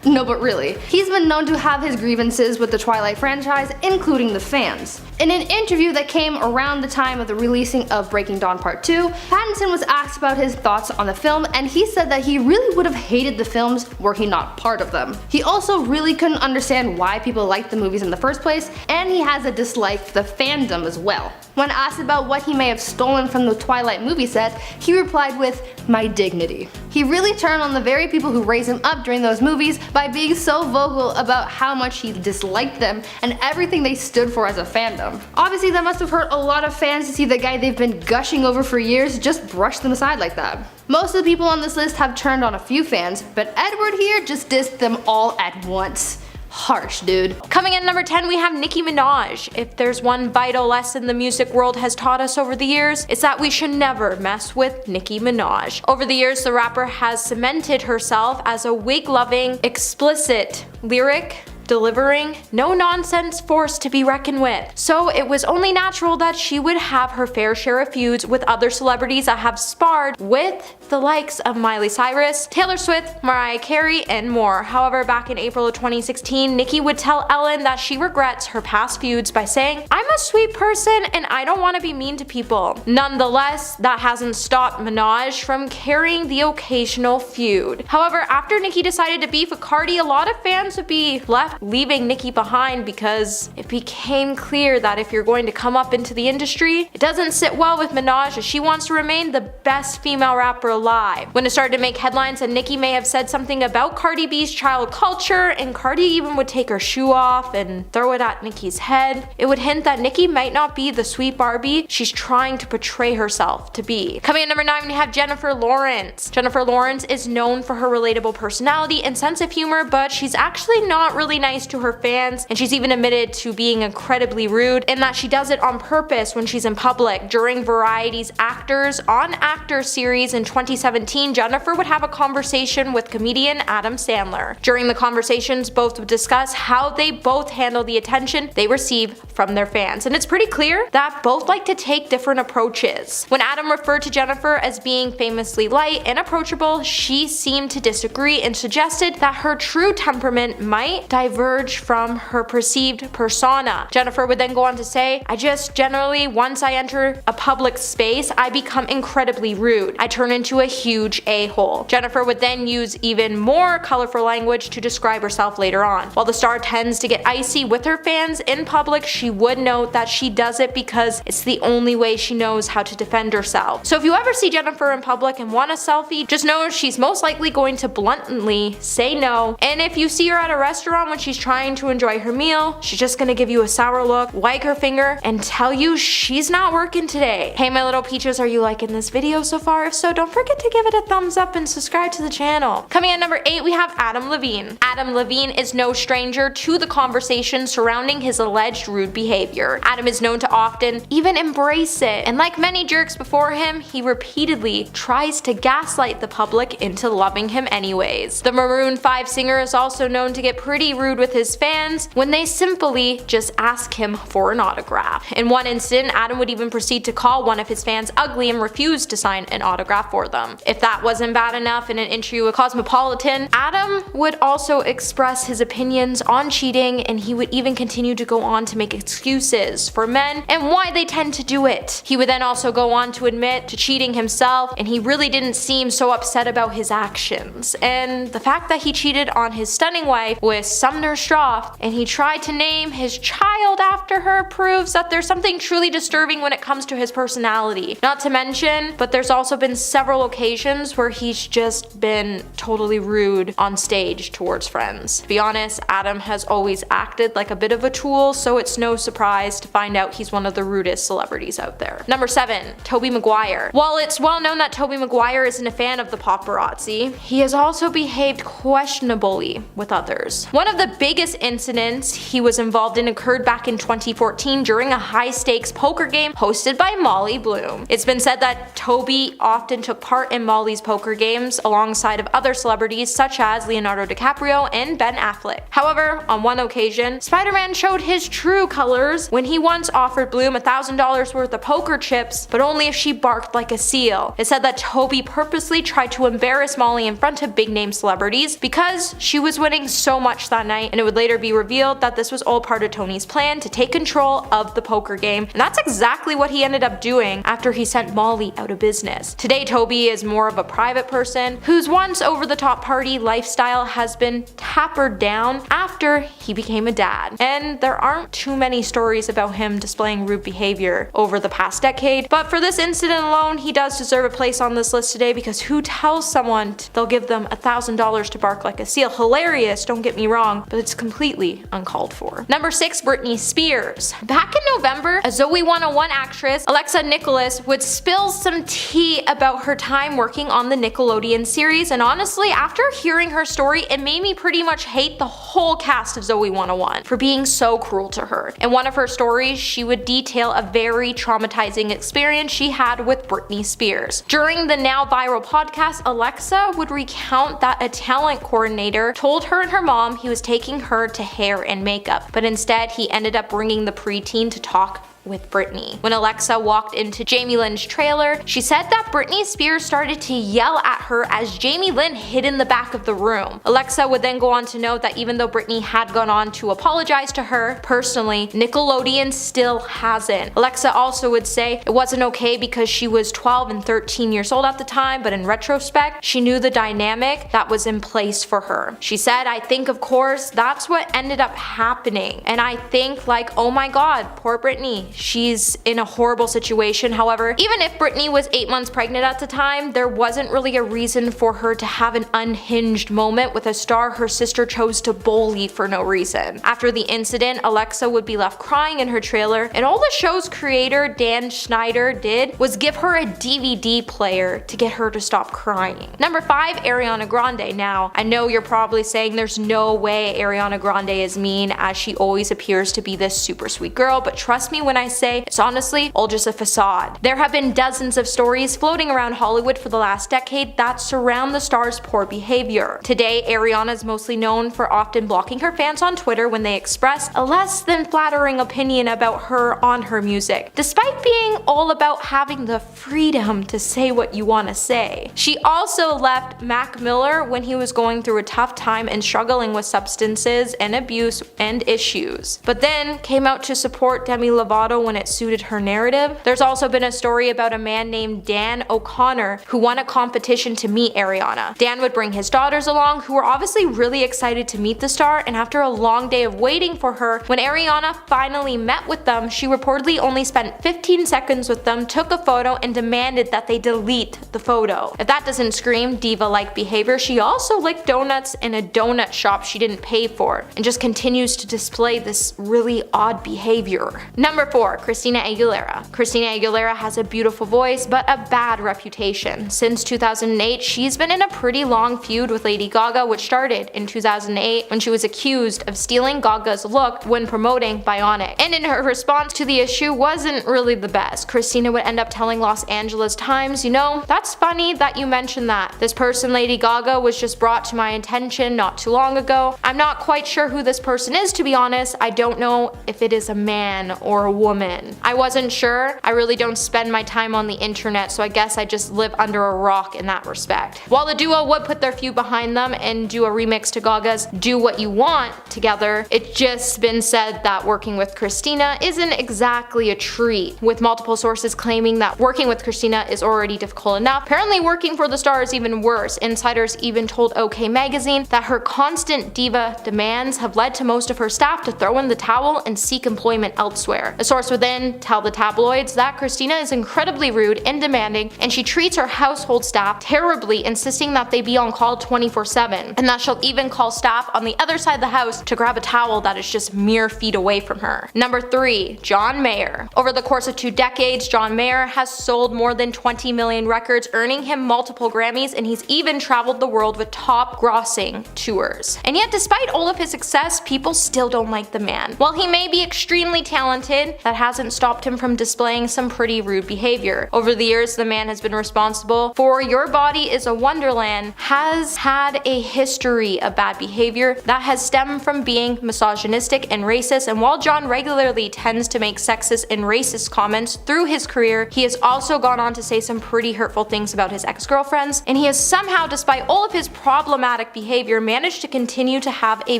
No, but really. He's been known to have his grievances with the Twilight franchise, including the fans. In an interview that came around the time of the releasing of Breaking Dawn Part 2, Pattinson was asked about his thoughts on the film, and he said that he really would have hated the films were he not part of them. He also really couldn't understand why people liked the movies in the first place, and he has a dislike for the fandom as well. When asked about what he may have stolen from the Twilight movie set, he replied with, "My dignity." He really turned on the very people who raised him up during those movies by being so vocal about how much he disliked them and everything they stood for as a fandom. Obviously that must have hurt a lot of fans to see the guy they've been gushing over for years just brush them aside like that. Most of the people on this list have turned on a few fans, but Edward here just dissed them all at once. Harsh, dude. Coming in at number 10, we have Nicki Minaj. If there's one vital lesson the music world has taught us over the years, it's that we should never mess with Nicki Minaj. Over the years, the rapper has cemented herself as a wig-loving, explicit lyric delivering no-nonsense force to be reckoned with. So it was only natural that she would have her fair share of feuds with other celebrities that have sparred with the likes of Miley Cyrus, Taylor Swift, Mariah Carey, and more. However, back in April of 2016, Nicki would tell Ellen that she regrets her past feuds by saying, "I'm a sweet person and I don't want to be mean to people." Nonetheless, that hasn't stopped Minaj from carrying the occasional feud. However, after Nicki decided to beef with Cardi, a lot of fans would be left leaving Nicki behind because it became clear that if you're going to come up into the industry, it doesn't sit well with Minaj as she wants to remain the best female rapper alive. When it started to make headlines that Nicki may have said something about Cardi B's child culture, and Cardi even would take her shoe off and throw it at Nicki's head, it would hint that Nicki might not be the sweet Barbie she's trying to portray herself to be. Coming at number 9, we have Jennifer Lawrence. Jennifer Lawrence is known for her relatable personality and sense of humor, but she's actually not really nice to her fans, and she's even admitted to being incredibly rude, and that she does it on purpose when she's in public. During Variety's Actors on Actors series in 2017, Jennifer would have a conversation with comedian Adam Sandler. During the conversations, both would discuss how they both handle the attention they receive from their fans, and it's pretty clear that both like to take different approaches. When Adam referred to Jennifer as being famously light and approachable, she seemed to disagree and suggested that her true temperament might diverge from her perceived persona. Jennifer would then go on to say, "I just generally, once I enter a public space, I become incredibly rude. I turn into a huge a-hole." Jennifer would then use even more colorful language to describe herself later on. While the star tends to get icy with her fans in public, she would note that she does it because it's the only way she knows how to defend herself. So if you ever see Jennifer in public and want a selfie, just know she's most likely going to bluntly say no, and if you see her at a restaurant when she's trying to enjoy her meal, she's just gonna give you a sour look, wag her finger, and tell you she's not working today. Hey my little peaches, are you liking this video so far? If so, don't forget to give it a thumbs up and subscribe to the channel. Coming at number 8, we have Adam Levine. Adam Levine is no stranger to the conversation surrounding his alleged rude behavior. Adam is known to often even embrace it, and like many jerks before him, he repeatedly tries to gaslight the public into loving him anyways. The Maroon 5 singer is also known to get pretty rude with his fans when they simply just ask him for an autograph. In one incident, Adam would even proceed to call one of his fans ugly and refuse to sign an autograph for them. If that wasn't bad enough, in an interview with Cosmopolitan, Adam would also express his opinions on cheating, and he would even continue to go on to make excuses for men and why they tend to do it. He would then also go on to admit to cheating himself, and he really didn't seem so upset about his actions. And the fact that he cheated on his stunning wife with Sumner Stroff and he tried to name his child after her proves that there's something truly disturbing when it comes to his personality. Not to mention, but there's also been several occasions where he's just been totally rude on stage towards friends. To be honest, Adam has always acted like a bit of a tool, so it's no surprise to find out he's one of the rudest celebrities out there. Number 7, Tobey Maguire. While it's well known that Tobey Maguire isn't a fan of the paparazzi, he has also behaved questionably with others. One of the biggest incidents he was involved in occurred back in 2014 during a high-stakes poker game hosted by Molly Bloom. It's been said that Tobey often took part in Molly's poker games alongside of other celebrities such as Leonardo DiCaprio and Ben Affleck. However, on one occasion, Spider-Man showed his true colors when he once offered Bloom $1,000 worth of poker chips, but only if she barked like a seal. It said that Tobey purposely tried to embarrass Molly in front of big-name celebrities because she was winning so much that night, and it would later be revealed that this was all part of Tony's plan to take control of the poker game, and that's exactly what he ended up doing after he sent Molly out of business. Today, Tobey is more of a private person whose once over-the-top party lifestyle has been tapered down after he became a dad, and there aren't too many stories about him displaying rude behavior over the past decade, but for this incident alone, he does deserve a place on this list today because who tells someone they'll give them $1,000 to bark like a seal? Hilarious, don't get me wrong, but it's completely uncalled for. Number 6, Britney Spears. Back in November, a Zoe 101 actress, Alexa Nicholas, would spill some tea about her time working on the Nickelodeon series, and honestly, after hearing her story, it made me pretty much hate the whole cast of Zoe 101 for being so cruel to her. In one of her stories, she would detail a very traumatizing experience she had with Britney Spears. During the now viral podcast, Alexa would recount that a talent coordinator told her and her mom he was taking taking her to hair and makeup, but instead he ended up bringing the preteen to talk with Britney. When Alexa walked into Jamie Lynn's trailer, she said that Britney Spears started to yell at her as Jamie Lynn hid in the back of the room. Alexa would then go on to note that even though Britney had gone on to apologize to her personally, Nickelodeon still hasn't. Alexa also would say it wasn't okay because she was 12 and 13 years old at the time, but in retrospect, she knew the dynamic that was in place for her. She said, I think of course that's what ended up happening. And I think like, oh my god, poor Britney. She's in a horrible situation. However, even if Britney was 8 months pregnant at the time, there wasn't really a reason for her to have an unhinged moment with a star her sister chose to bully for no reason. After the incident, Alexa would be left crying in her trailer, and all the show's creator, Dan Schneider, did was give her a DVD player to get her to stop crying. Number 5, Ariana Grande. Now, I know you're probably saying there's no way Ariana Grande is mean, as she always appears to be this super sweet girl, but trust me when I say it's honestly all just a facade. There have been dozens of stories floating around Hollywood for the last decade that surround the star's poor behavior. Today, Ariana is mostly known for often blocking her fans on Twitter when they express a less than flattering opinion about her on her music, despite being all about having the freedom to say what you want to say. She also left Mac Miller when he was going through a tough time and struggling with substances and abuse and issues, but then came out to support Demi Lovato when it suited her narrative. There's also been a story about a man named Dan O'Connor who won a competition to meet Ariana. Dan would bring his daughters along, who were obviously really excited to meet the star, and after a long day of waiting for her, when Ariana finally met with them, she reportedly only spent 15 seconds with them, took a photo, and demanded that they delete the photo. If that doesn't scream diva-like behavior, she also licked donuts in a donut shop she didn't pay for, and just continues to display this really odd behavior. Number 4, Christina Aguilera. Christina Aguilera has a beautiful voice, but a bad reputation. Since 2008, she's been in a pretty long feud with Lady Gaga, which started in 2008 when she was accused of stealing Gaga's look when promoting Bionic. And in her response to the issue wasn't really the best. Christina would end up telling Los Angeles Times, you know, that's funny that you mentioned that. This person, Lady Gaga, was just brought to my attention not too long ago. I'm not quite sure who this person is, to be honest. I don't know if it is a man or a woman. I wasn't sure. I really don't spend my time on the internet, so I guess I just live under a rock in that respect. While the duo would put their feud behind them and do a remix to Gaga's Do What You Want together, it's just been said that working with Christina isn't exactly a treat, with multiple sources claiming that working with Christina is already difficult enough. Apparently working for the star is even worse. Insiders even told OK Magazine that her constant diva demands have led to most of her staff to throw in the towel and seek employment elsewhere. A source would then tell the tabloids that Christina is incredibly rude and demanding, and she treats her household staff terribly, insisting that they be on call 24/7, and that she'll even call staff on the other side of the house to grab a towel that is just mere feet away from her. Number 3, John Mayer. Over the course of 2 decades, John Mayer has sold more than 20 million records, earning him multiple Grammys, and he's even traveled the world with top grossing tours. And yet, despite all of his success, people still don't like the man. While he may be extremely talented, that hasn't stopped him from displaying some pretty rude behavior. Over the years, the man has been responsible for Your Body is a Wonderland, has had a history of bad behavior that has stemmed from being misogynistic and racist, and while John regularly tends to make sexist and racist comments through his career, he has also gone on to say some pretty hurtful things about his ex-girlfriends, and he has somehow, despite all of his problematic behavior, managed to continue to have a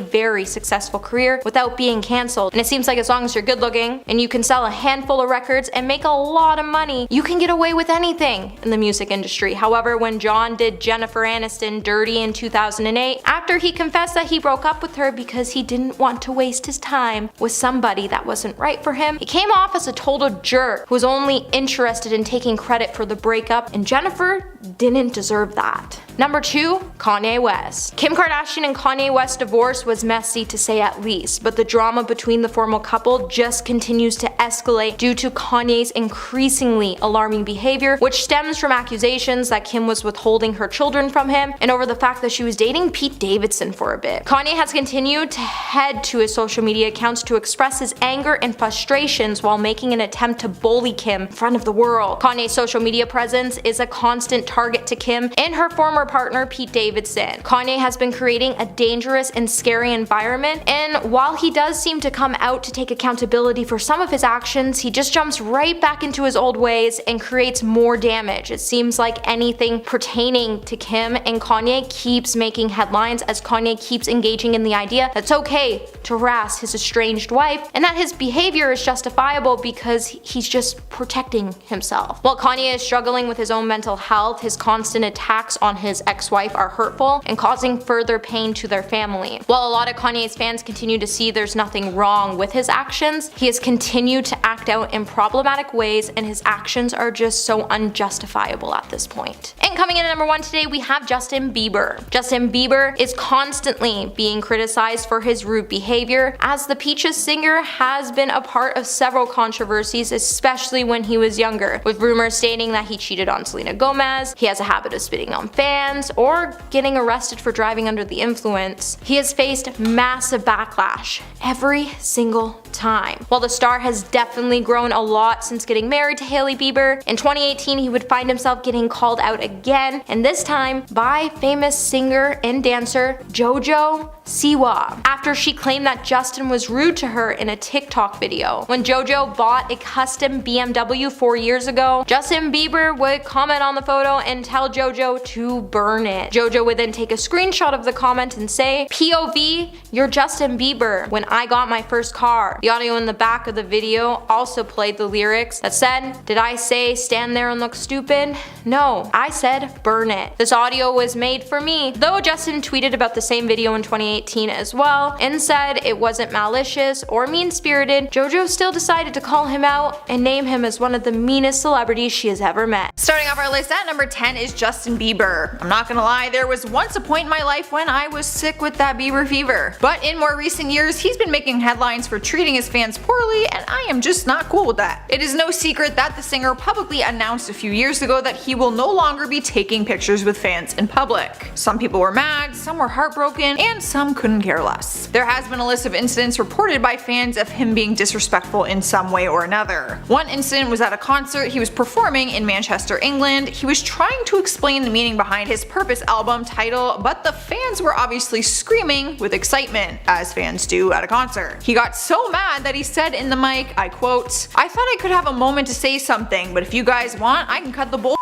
very successful career without being cancelled. And it seems like as long as you're good looking and you can sell a handful of records and make a lot of money, you can get away with anything in the music industry. However, when John did Jennifer Aniston dirty in 2008, after he confessed that he broke up with her because he didn't want to waste his time with somebody that wasn't right for him, he came off as a total jerk who was only interested in taking credit for the breakup, and Jennifer didn't deserve that. Number 2, Kanye West. Kim Kardashian and Kanye West's divorce was messy to say at least, but the drama between the former couple just continues to escalate due to Kanye's increasingly alarming behavior, which stems from accusations that Kim was withholding her children from him and over the fact that she was dating Pete Davidson for a bit. Kanye has continued to head to his social media accounts to express his anger and frustrations while making an attempt to bully Kim in front of the world. Kanye's social media presence is a constant target to Kim and her former partner Pete Davidson. Kanye has been creating a dangerous and scary environment, and while he does seem to come out to take accountability for some of his actions, he just jumps right back into his old ways and creates more damage. It seems like anything pertaining to Kim and Kanye keeps making headlines as Kanye keeps engaging in the idea that it's okay to harass his estranged wife and that his behavior is justifiable because he's just protecting himself. While Kanye is struggling with his own mental health, his constant attacks on his ex-wife are hurtful and causing further pain to their family. While a lot of Kanye's fans continue to see there's nothing wrong with his actions, he has continued to act out in problematic ways and his actions are just so unjustifiable at this point. And coming in at number 1 today, we have Justin Bieber. Justin Bieber is constantly being criticized for his rude behavior, as the Peaches singer has been a part of several controversies, especially when he was younger, with rumors stating that he cheated on Selena Gomez, he has a habit of spitting on fans, or getting arrested for driving under the influence. He has faced massive backlash every single time. While the star has definitely grown a lot since getting married to Hailey Bieber, in 2018 he would find himself getting called out again, and this time by famous singer and dancer JoJo Siwa, after she claimed that Justin was rude to her in a TikTok video. When JoJo bought a custom BMW 4 years ago, Justin Bieber would comment on the photo and tell JoJo to burn it. JoJo would then take a screenshot of the comment and say, "POV, you're Justin Bieber when I got my first car." The audio in the back of the video also played the lyrics that said, "Did I say stand there and look stupid? No, I said burn it." This audio was made for me, though Justin tweeted about the same video in 2018 as well and said it wasn't malicious or mean-spirited. JoJo still decided to call him out and name him as one of the meanest celebrities she has ever met. Starting off our list at number 10 is Justin Bieber. I'm not gonna lie, there was once a point in my life when I was sick with that Bieber fever. But in more recent years, he's been making headlines for treating his fans poorly, and I am just not cool with that. It is no secret that the singer publicly announced a few years ago that he will no longer be taking pictures with fans in public. Some people were mad, some were heartbroken, and some couldn't care less. There has been a list of incidents reported by fans of him being disrespectful in some way or another. One incident was at a concert he was performing in Manchester, England. He was trying to explain the meaning behind his Purpose album title, but the fans were obviously screaming with excitement, as fans do at a concert. He got so mad that he said in the mic, I quote, "I thought I could have a moment to say something, but if you guys want, I can cut the bull.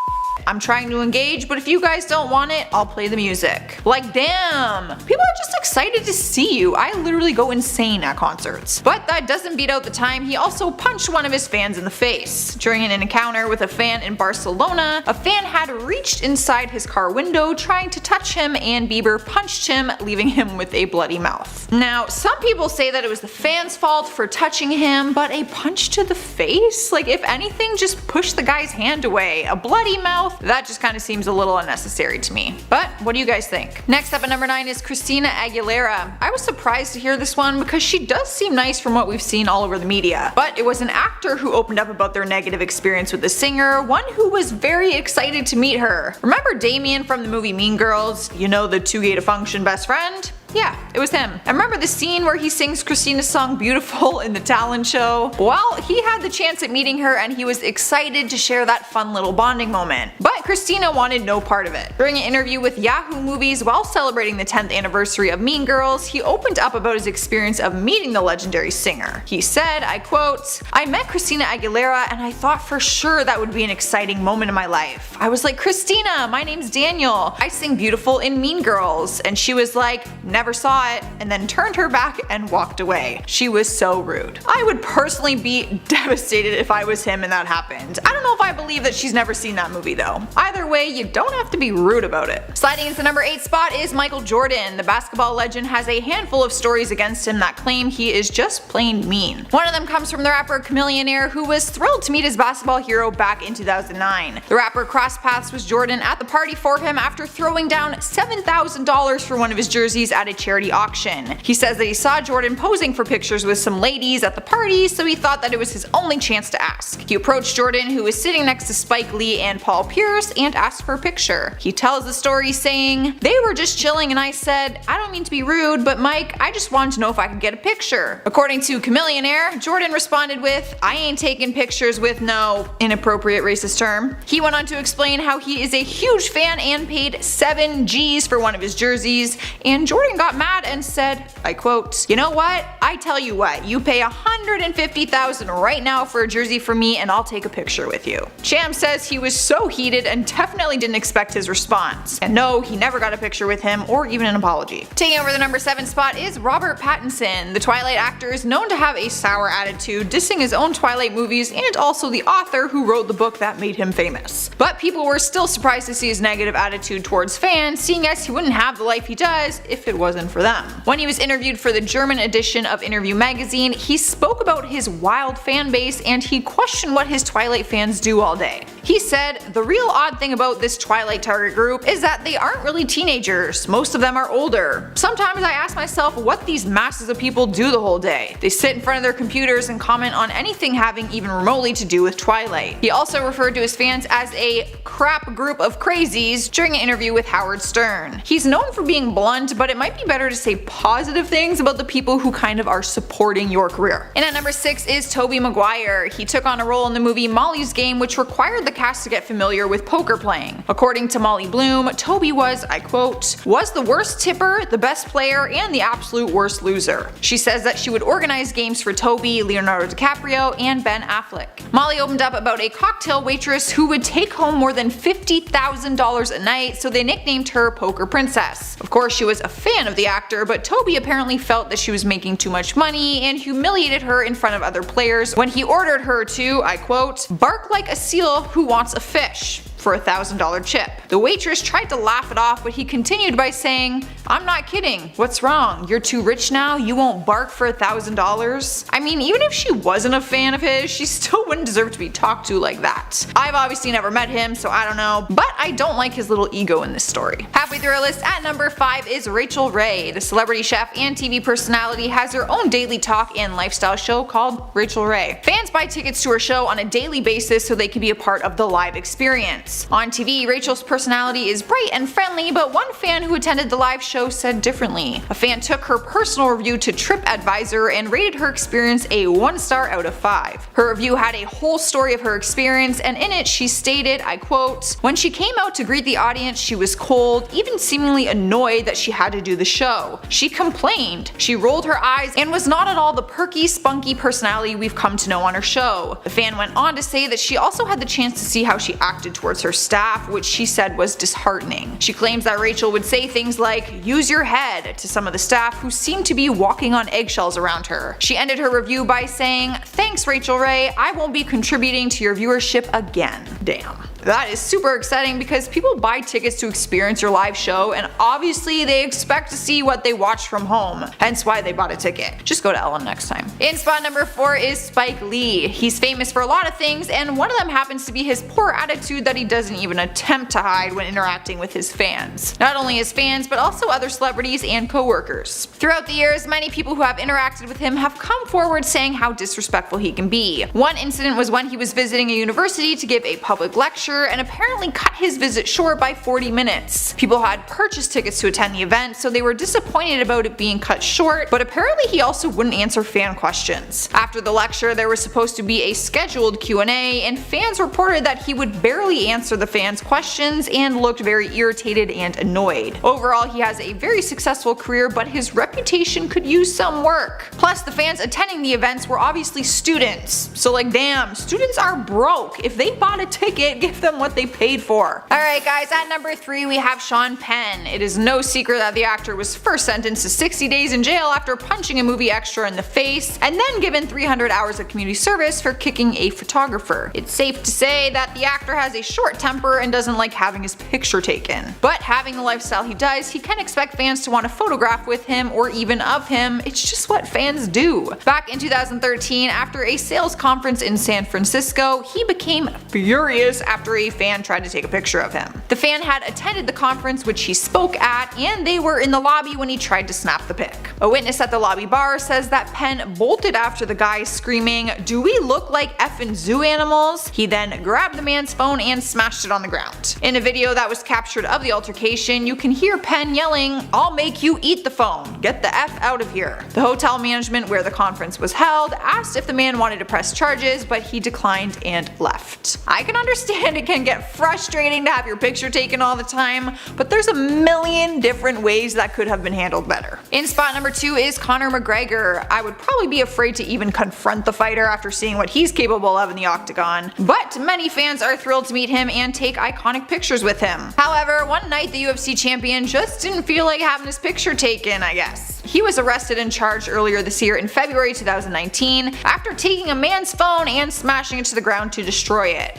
I'm trying to engage, but if you guys don't want it, I'll play the music." Like, damn, people are just excited to see you. I literally go insane at concerts. But that doesn't beat out the time he also punched one of his fans in the face. During an encounter with a fan in Barcelona, a fan had reached inside his car window trying to touch him, and Bieber punched him, leaving him with a bloody mouth. Now, some people say that it was the fan's fault for touching him, but a punch to the face? Like, if anything, just push the guy's hand away. A bloody mouth? That just kind of seems a little unnecessary to me. But what do you guys think? Next up at number 9 is Christina Aguilera. I was surprised to hear this one because she does seem nice from what we've seen all over the media. But it was an actor who opened up about their negative experience with the singer, one who was very excited to meet her. Remember Damien from the movie Mean Girls? You know, the too gay to function best friend? Yeah, it was him. And remember the scene where he sings Christina's song Beautiful in the talent show? Well, he had the chance at meeting her and he was excited to share that fun little bonding moment. But Christina wanted no part of it. During an interview with Yahoo Movies while celebrating the 10th anniversary of Mean Girls, he opened up about his experience of meeting the legendary singer. He said, I quote, "I met Christina Aguilera and I thought for sure that would be an exciting moment in my life. I was like, Christina, my name's Daniel. I sing Beautiful in Mean Girls." And she was like, "Never saw it," and then turned her back and walked away. She was so rude. I would personally be devastated if I was him and that happened. I don't know if I believe that she's never seen that movie though. Either way, you don't have to be rude about it. Sliding into the number 8 spot is Michael Jordan. The basketball legend has a handful of stories against him that claim he is just plain mean. One of them comes from the rapper Chamillionaire, who was thrilled to meet his basketball hero back in 2009. The rapper crossed paths with Jordan at the party for him after throwing down $7,000 for one of his jerseys at a a charity auction. He says that he saw Jordan posing for pictures with some ladies at the party, so he thought that it was his only chance to ask. He approached Jordan, who was sitting next to Spike Lee and Paul Pierce, and asked for a picture. He tells the story saying, "They were just chilling and I said, I don't mean to be rude, but Mike, I just wanted to know if I could get a picture." According to Chameleonaire, Jordan responded with, "I ain't taking pictures with no inappropriate racist term." He went on to explain how he is a huge fan and paid 7 G's for one of his jerseys, and Jordan got mad and said, I quote, "You know what? I tell you what, you pay $150,000 right now for a jersey for me and I'll take a picture with you." Cham says he was so heated and definitely didn't expect his response. And no, he never got a picture with him or even an apology. Taking over the number 7 spot is Robert Pattinson. The Twilight actor is known to have a sour attitude, dissing his own Twilight movies and also the author who wrote the book that made him famous. But people were still surprised to see his negative attitude towards fans, seeing as he wouldn't have the life he does if it wasn't for them. When he was interviewed for the German edition of Interview magazine, he spoke about his wild fan base and he questioned what his Twilight fans do all day. He said, "The real odd thing about this Twilight target group is that they aren't really teenagers. Most of them are older. Sometimes I ask myself what these masses of people do the whole day. They sit in front of their computers and comment on anything having even remotely to do with Twilight." He also referred to his fans as a crap group of crazies during an interview with Howard Stern. He's known for being blunt, but it might be better to say positive things about the people who kind of are supporting your career. And at number 6 is Tobey Maguire. He took on a role in the movie Molly's Game, which required the cast to get familiar with poker playing. According to Molly Bloom, Tobey was, I quote, "was the worst tipper, the best player, and the absolute worst loser." She says that she would organize games for Tobey, Leonardo DiCaprio, and Ben Affleck. Molly opened up about a cocktail waitress who would take home more than $50,000 a night, so they nicknamed her Poker Princess. Of course, she was a fan of the actor, but Tobey apparently felt that she was making too much money and humiliated her in front of other players when he ordered her to, I quote, "bark like a seal who wants a fish," for a $1,000 chip. The waitress tried to laugh it off, but he continued by saying, "I'm not kidding. What's wrong? You're too rich now? You won't bark for $1,000? I mean, even if she wasn't a fan of his, she still wouldn't deserve to be talked to like that. I've obviously never met him, so I don't know, but I don't like his little ego in this story. Halfway through our list at number 5 is Rachel Ray. The celebrity chef and TV personality has her own daily talk and lifestyle show called Rachel Ray. Fans buy tickets to her show on a daily basis so they can be a part of the live experience. On TV, Rachel's personality is bright and friendly, but one fan who attended the live show said differently. A fan took her personal review to TripAdvisor and rated her experience a 1 star out of 5. Her review had a whole story of her experience, and in it she stated, I quote, "When she came out to greet the audience, she was cold, even seemingly annoyed that she had to do the show. She complained. She rolled her eyes and was not at all the perky, spunky personality we've come to know on her show." The fan went on to say that she also had the chance to see how she acted towards her staff, which she said was disheartening. She claims that Rachel would say things like, "use your head," to some of the staff who seemed to be walking on eggshells around her. She ended her review by saying, "Thanks Rachel Ray, I won't be contributing to your viewership again." Damn. That is super exciting because people buy tickets to experience your live show and obviously they expect to see what they watch from home, hence why they bought a ticket. Just go to Ellen next time. In spot number 4 is Spike Lee. He's famous for a lot of things and one of them happens to be his poor attitude that he doesn't even attempt to hide when interacting with his fans. Not only his fans but also other celebrities and co-workers. Throughout the years, many people who have interacted with him have come forward saying how disrespectful he can be. One incident was when he was visiting a university to give a public lecture and apparently cut his visit short by 40 minutes. People had purchased tickets to attend the event, so they were disappointed about it being cut short, but apparently he also wouldn't answer fan questions. After the lecture, there was supposed to be a scheduled Q&A, and fans reported that he would barely answer the fans' questions and looked very irritated and annoyed. Overall, he has a very successful career, but his reputation could use some work. Plus, the fans attending the events were obviously students, so like damn, students are broke. If they bought a ticket, give them what they paid for. Alright guys, at number 3 we have Sean Penn. It is no secret that the actor was first sentenced to 60 days in jail after punching a movie extra in the face, and then given 300 hours of community service for kicking a photographer. It's safe to say that the actor has a short temper and doesn't like having his picture taken. But having the lifestyle he does, he can expect fans to want to photograph with him or even of him. It's just what fans do. Back in 2013, after a sales conference in San Francisco, he became furious after after a fan tried to take a picture of him. The fan had attended the conference which he spoke at, and they were in the lobby when he tried to snap the pic. A witness at the lobby bar says that Penn bolted after the guy, screaming, "Do we look like effing zoo animals?" He then grabbed the man's phone and smashed it on the ground. In a video that was captured of the altercation, you can hear Penn yelling, "I'll make you eat the phone. Get the F out of here." The hotel management where the conference was held asked if the man wanted to press charges, but he declined and left. I can understand it can get frustrating to have your picture taken all the time, but there's a million different ways that could have been handled better. In spot number 2 is Conor McGregor. I would probably be afraid to even confront the fighter after seeing what he's capable of in the octagon, but many fans are thrilled to meet him and take iconic pictures with him. However, one night the UFC champion just didn't feel like having his picture taken, I guess. He was arrested and charged earlier this year in February 2019 after taking a man's phone and smashing it to the ground to destroy it.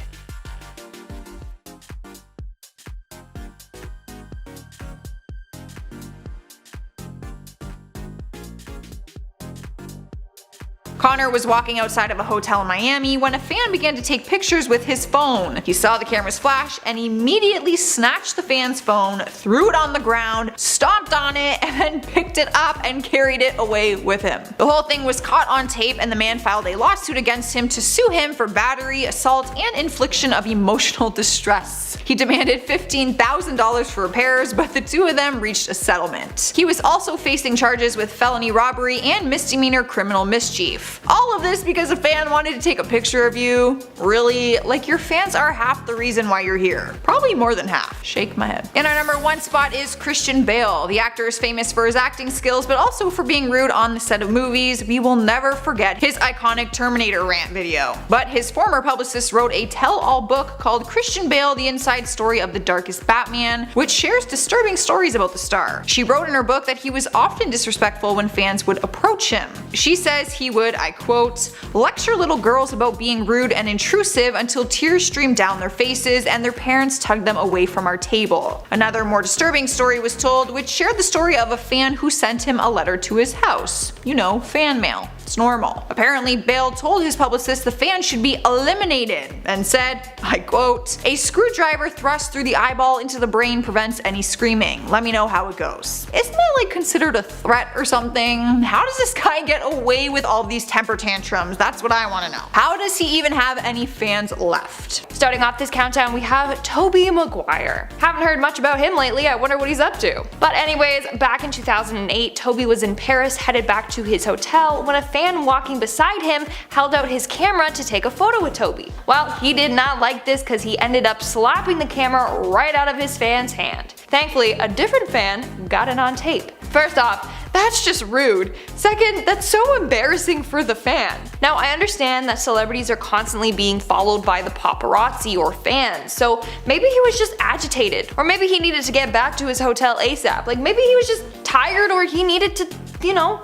Conor was walking outside of a hotel in Miami when a fan began to take pictures with his phone. He saw the cameras flash and immediately snatched the fan's phone, threw it on the ground, stomped on it, and then picked it up and carried it away with him. The whole thing was caught on tape, and the man filed a lawsuit against him to sue him for battery, assault, and infliction of emotional distress. He demanded $15,000 for repairs, but the two of them reached a settlement. He was also facing charges with felony robbery and misdemeanor criminal mischief. All of this because a fan wanted to take a picture of you? Really? Like, your fans are half the reason why you're here. Probably more than half. Shake my head. In our number 1 spot is Christian Bale. The actor is famous for his acting skills, but also for being rude on the set of movies. We will never forget his iconic Terminator rant video. But his former publicist wrote a tell-all book called Christian Bale: The Inside Story of the Darkest Batman, which shares disturbing stories about the star. She wrote in her book that he was often disrespectful when fans would approach him. She says he would, I quote, "lecture little girls about being rude and intrusive until tears streamed down their faces and their parents tugged them away from our table." Another more disturbing story was told, which shared the story of a fan who sent him a letter to his house. You know, fan mail. It's normal. Apparently, Bale told his publicist the fan should be eliminated and said, I quote, "A screwdriver thrust through the eyeball into the brain prevents any screaming. Let me know how it goes." Isn't that like considered a threat or something? How does this guy get away with all these temper tantrums? That's what I want to know. How does he even have any fans left? Starting off this countdown, we have Tobey Maguire. Haven't heard much about him lately, I wonder what he's up to. But anyways, back in 2008, Tobey was in Paris headed back to his hotel when a fan walking beside him held out his camera to take a photo with Tobey. Well, he did not like this because he ended up slapping the camera right out of his fan's hand. Thankfully, a different fan got it on tape. First off, that's just rude. Second, that's so embarrassing for the fan. Now, I understand that celebrities are constantly being followed by the paparazzi or fans, so maybe he was just agitated, or maybe he needed to get back to his hotel ASAP. Like, maybe he was just tired, or he needed to, you know,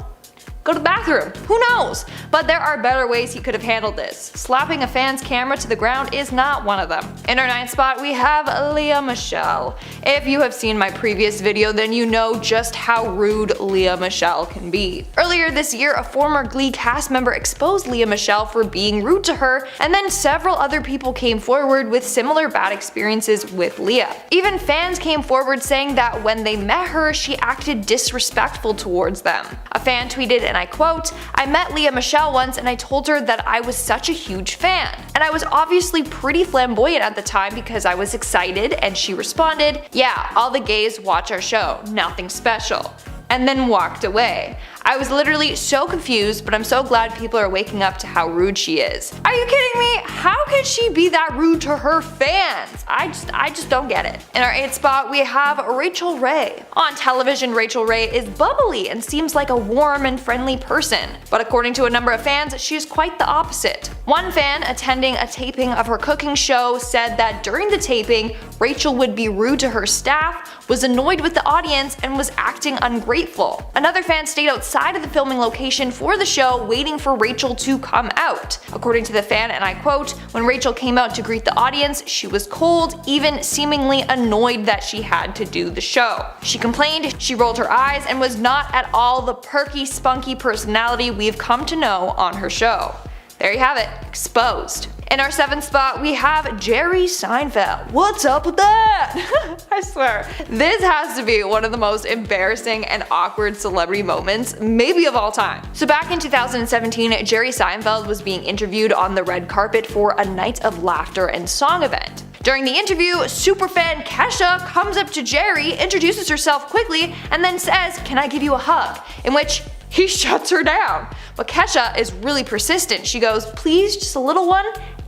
go to the bathroom. Who knows? But there are better ways he could have handled this. Slapping a fan's camera to the ground is not one of them. In our 9th spot, we have Lea Michele. If you have seen my previous video, then you know just how rude Lea Michele can be. Earlier this year, a former Glee cast member exposed Lea Michele for being rude to her, and then several other people came forward with similar bad experiences with Lea. Even fans came forward saying that when they met her, she acted disrespectful towards them. A fan tweeted, and I quote, "I met Lea Michele once and I told her that I was such a huge fan. And I was obviously pretty flamboyant at the time because I was excited, and she responded, 'Yeah, all the gays watch our show, nothing special,' and then walked away. I was literally so confused, but I'm so glad people are waking up to how rude she is." Are you kidding me? How could she be that rude to her fans? I just don't get it. In our 8th spot, we have Rachel Ray. On television, Rachel Ray is bubbly and seems like a warm and friendly person. But according to a number of fans, she is quite the opposite. One fan attending a taping of her cooking show said that during the taping, Rachel would be rude to her staff, was annoyed with the audience, and was acting ungrateful. Another fan stayed outside of the filming location for the show waiting for Rachel to come out. According to the fan, and I quote, "When Rachel came out to greet the audience, she was cold, even seemingly annoyed that she had to do the show. She complained, she rolled her eyes, and was not at all the perky, spunky personality we've come to know on her show." There you have it, exposed. In our 7th spot, we have Jerry Seinfeld. What's up with that? I swear, this has to be one of the most embarrassing and awkward celebrity moments, maybe of all time. So back in 2017, Jerry Seinfeld was being interviewed on the red carpet for a Night of Laughter and Song event. During the interview, superfan Kesha comes up to Jerry, introduces herself quickly, and then says, "Can I give you a hug?" In which he shuts her down. But Kesha is really persistent. She goes, "Please, just a little one,"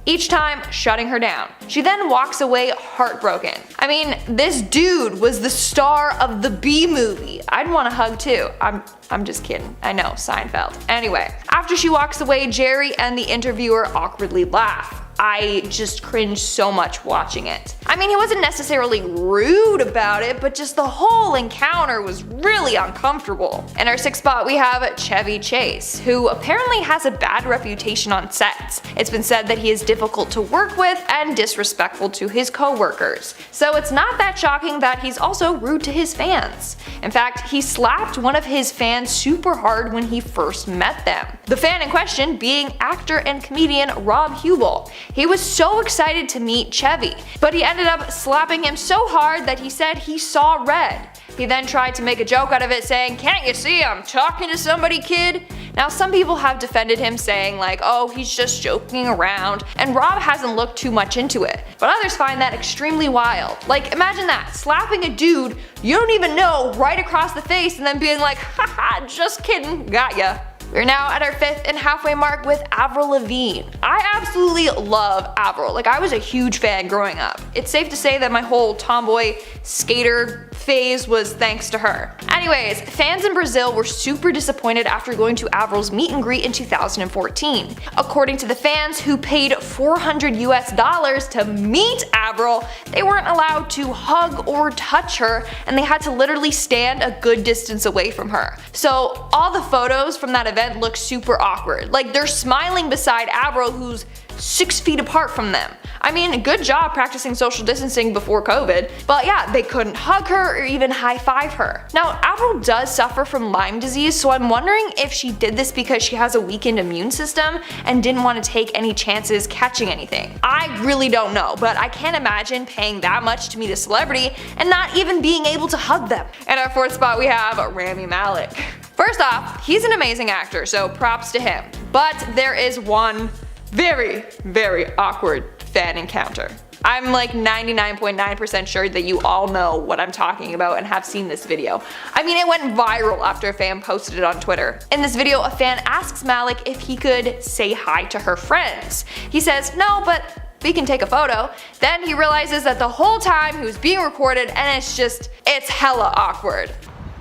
each time shutting her down. She then walks away heartbroken. I mean, this dude was the star of the Bee Movie. I'd want a hug too. I'm just kidding. I know, Seinfeld. Anyway, after she walks away, Jerry and the interviewer awkwardly laugh. I just cringed so much watching it. I mean, he wasn't necessarily rude about it, but just the whole encounter was really uncomfortable. In our 6th spot, we have Chevy Chase, who apparently has a bad reputation on sets. It's been said that he is difficult to work with and disrespectful to his co-workers. So it's not that shocking that he's also rude to his fans. In fact, he slapped one of his fans super hard when he first met them. The fan in question being actor and comedian Rob Hubel. He was so excited to meet Chevy, but he ended up slapping him so hard that he said he saw red. He then tried to make a joke out of it, saying, "Can't you see I'm talking to somebody, kid?" Now some people have defended him, saying like, "Oh, he's just joking around," and Rob hasn't looked too much into it. But others find that extremely wild. Like, imagine that, slapping a dude you don't even know right across the face and then being like, "Haha, just kidding, got ya." We're now at our 5th and halfway mark with Avril Lavigne. I absolutely love Avril. Like, I was a huge fan growing up. It's safe to say that my whole tomboy skater phase was thanks to her. Anyways, fans in Brazil were super disappointed after going to Avril's meet and greet in 2014. According to the fans who paid $400 to meet Avril, they weren't allowed to hug or touch her, and they had to literally stand a good distance away from her. So all the photos from that event look super awkward. Like, they're smiling beside Avril, who's 6 feet apart from them. I mean, good job practicing social distancing before COVID, but yeah, they couldn't hug her or even high-five her. Now, Avril does suffer from Lyme disease, so I'm wondering if she did this because she has a weakened immune system and didn't want to take any chances catching anything. I really don't know, but I can't imagine paying that much to meet a celebrity and not even being able to hug them. In our 4th spot, we have Rami Malek. First off, he's an amazing actor, so props to him. But there is one very, very awkward fan encounter. I'm like 99.9% sure that you all know what I'm talking about and have seen this video. I mean, it went viral after a fan posted it on Twitter. In this video, a fan asks Malek if he could say hi to her friends. He says, "No, but we can take a photo." Then he realizes that the whole time he was being recorded, and it's hella awkward.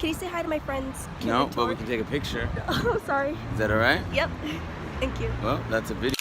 Can you say hi to my friends? No, but we can take a picture. Oh, sorry. Is that alright? Yep. Thank you. Well, that's a video.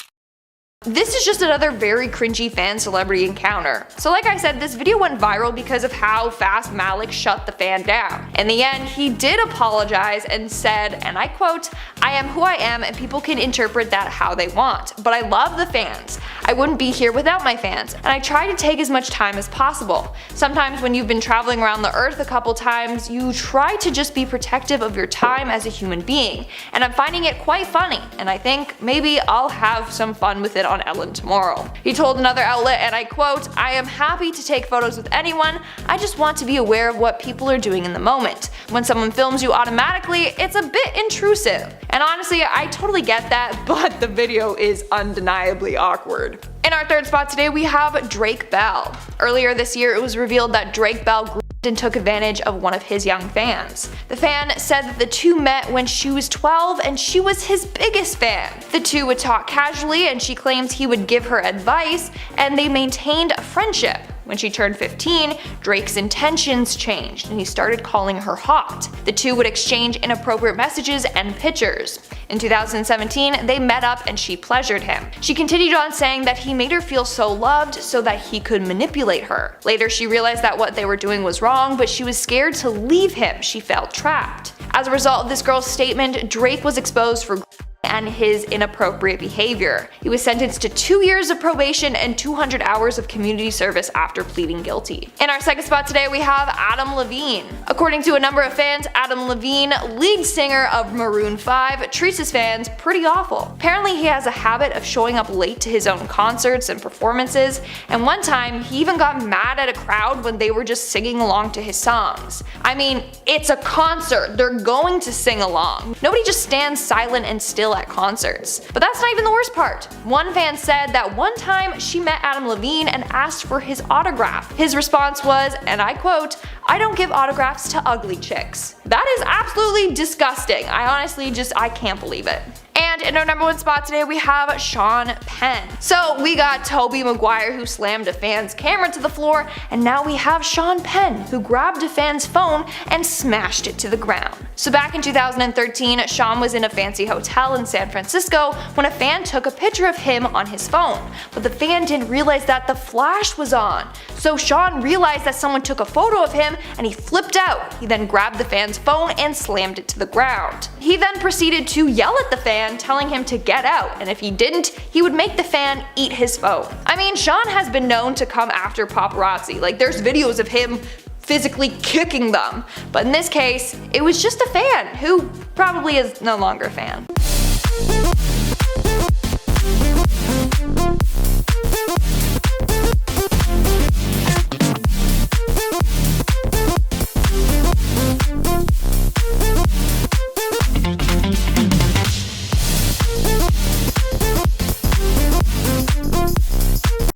This is just another very cringy fan celebrity encounter. So like I said, this video went viral because of how fast Malek shut the fan down. In the end, he did apologize and said, and I quote, "I am who I am and people can interpret that how they want, but I love the fans. I wouldn't be here without my fans, and I try to take as much time as possible. Sometimes when you've been traveling around the earth a couple times, you try to just be protective of your time as a human being, and I'm finding it quite funny, and I think maybe I'll have some fun with it on Ellen tomorrow." He told another outlet, and I quote, "I am happy to take photos with anyone, I just want to be aware of what people are doing in the moment. When someone films you automatically, it's a bit intrusive." And honestly, I totally get that, but the video is undeniably awkward. In our 3rd spot today, we have Drake Bell. Earlier this year, it was revealed that Drake Bell and took advantage of one of his young fans. The fan said that the two met when she was 12 and she was his biggest fan. The two would talk casually and she claims he would give her advice, and they maintained a friendship. When she turned 15, Drake's intentions changed and he started calling her hot. The two would exchange inappropriate messages and pictures. In 2017, they met up and she pleasured him. She continued on saying that he made her feel so loved so that he could manipulate her. Later, she realized that what they were doing was wrong, but she was scared to leave him. She felt trapped. As a result of this girl's statement, Drake was exposed for and his inappropriate behavior. He was sentenced to 2 years of probation and 200 hours of community service after pleading guilty. In our second spot today we have Adam Levine. According to a number of fans, Adam Levine, lead singer of Maroon 5, treats his fans pretty awful. Apparently he has a habit of showing up late to his own concerts and performances, and one time he even got mad at a crowd when they were just singing along to his songs. I mean, it's a concert, they're going to sing along. Nobody just stands silent and still at concerts. But that's not even the worst part. One fan said that one time she met Adam Levine and asked for his autograph. His response was, and I quote, "I don't give autographs to ugly chicks." That is absolutely disgusting. I can't believe it. And in our number 1 spot today we have Sean Penn. So we got Tobey Maguire who slammed a fan's camera to the floor, and now we have Sean Penn who grabbed a fan's phone and smashed it to the ground. So back in 2013, Sean was in a fancy hotel in San Francisco when a fan took a picture of him on his phone, but the fan didn't realize that the flash was on. So Sean realized that someone took a photo of him and he flipped out. He then grabbed the fan's phone and slammed it to the ground. He then proceeded to yell at the fan, telling him to get out, and if he didn't, he would make the fan eat his phone. I mean, Sean has been known to come after paparazzi, like there's videos of him physically kicking them, but in this case, it was just a fan who probably is no longer a fan.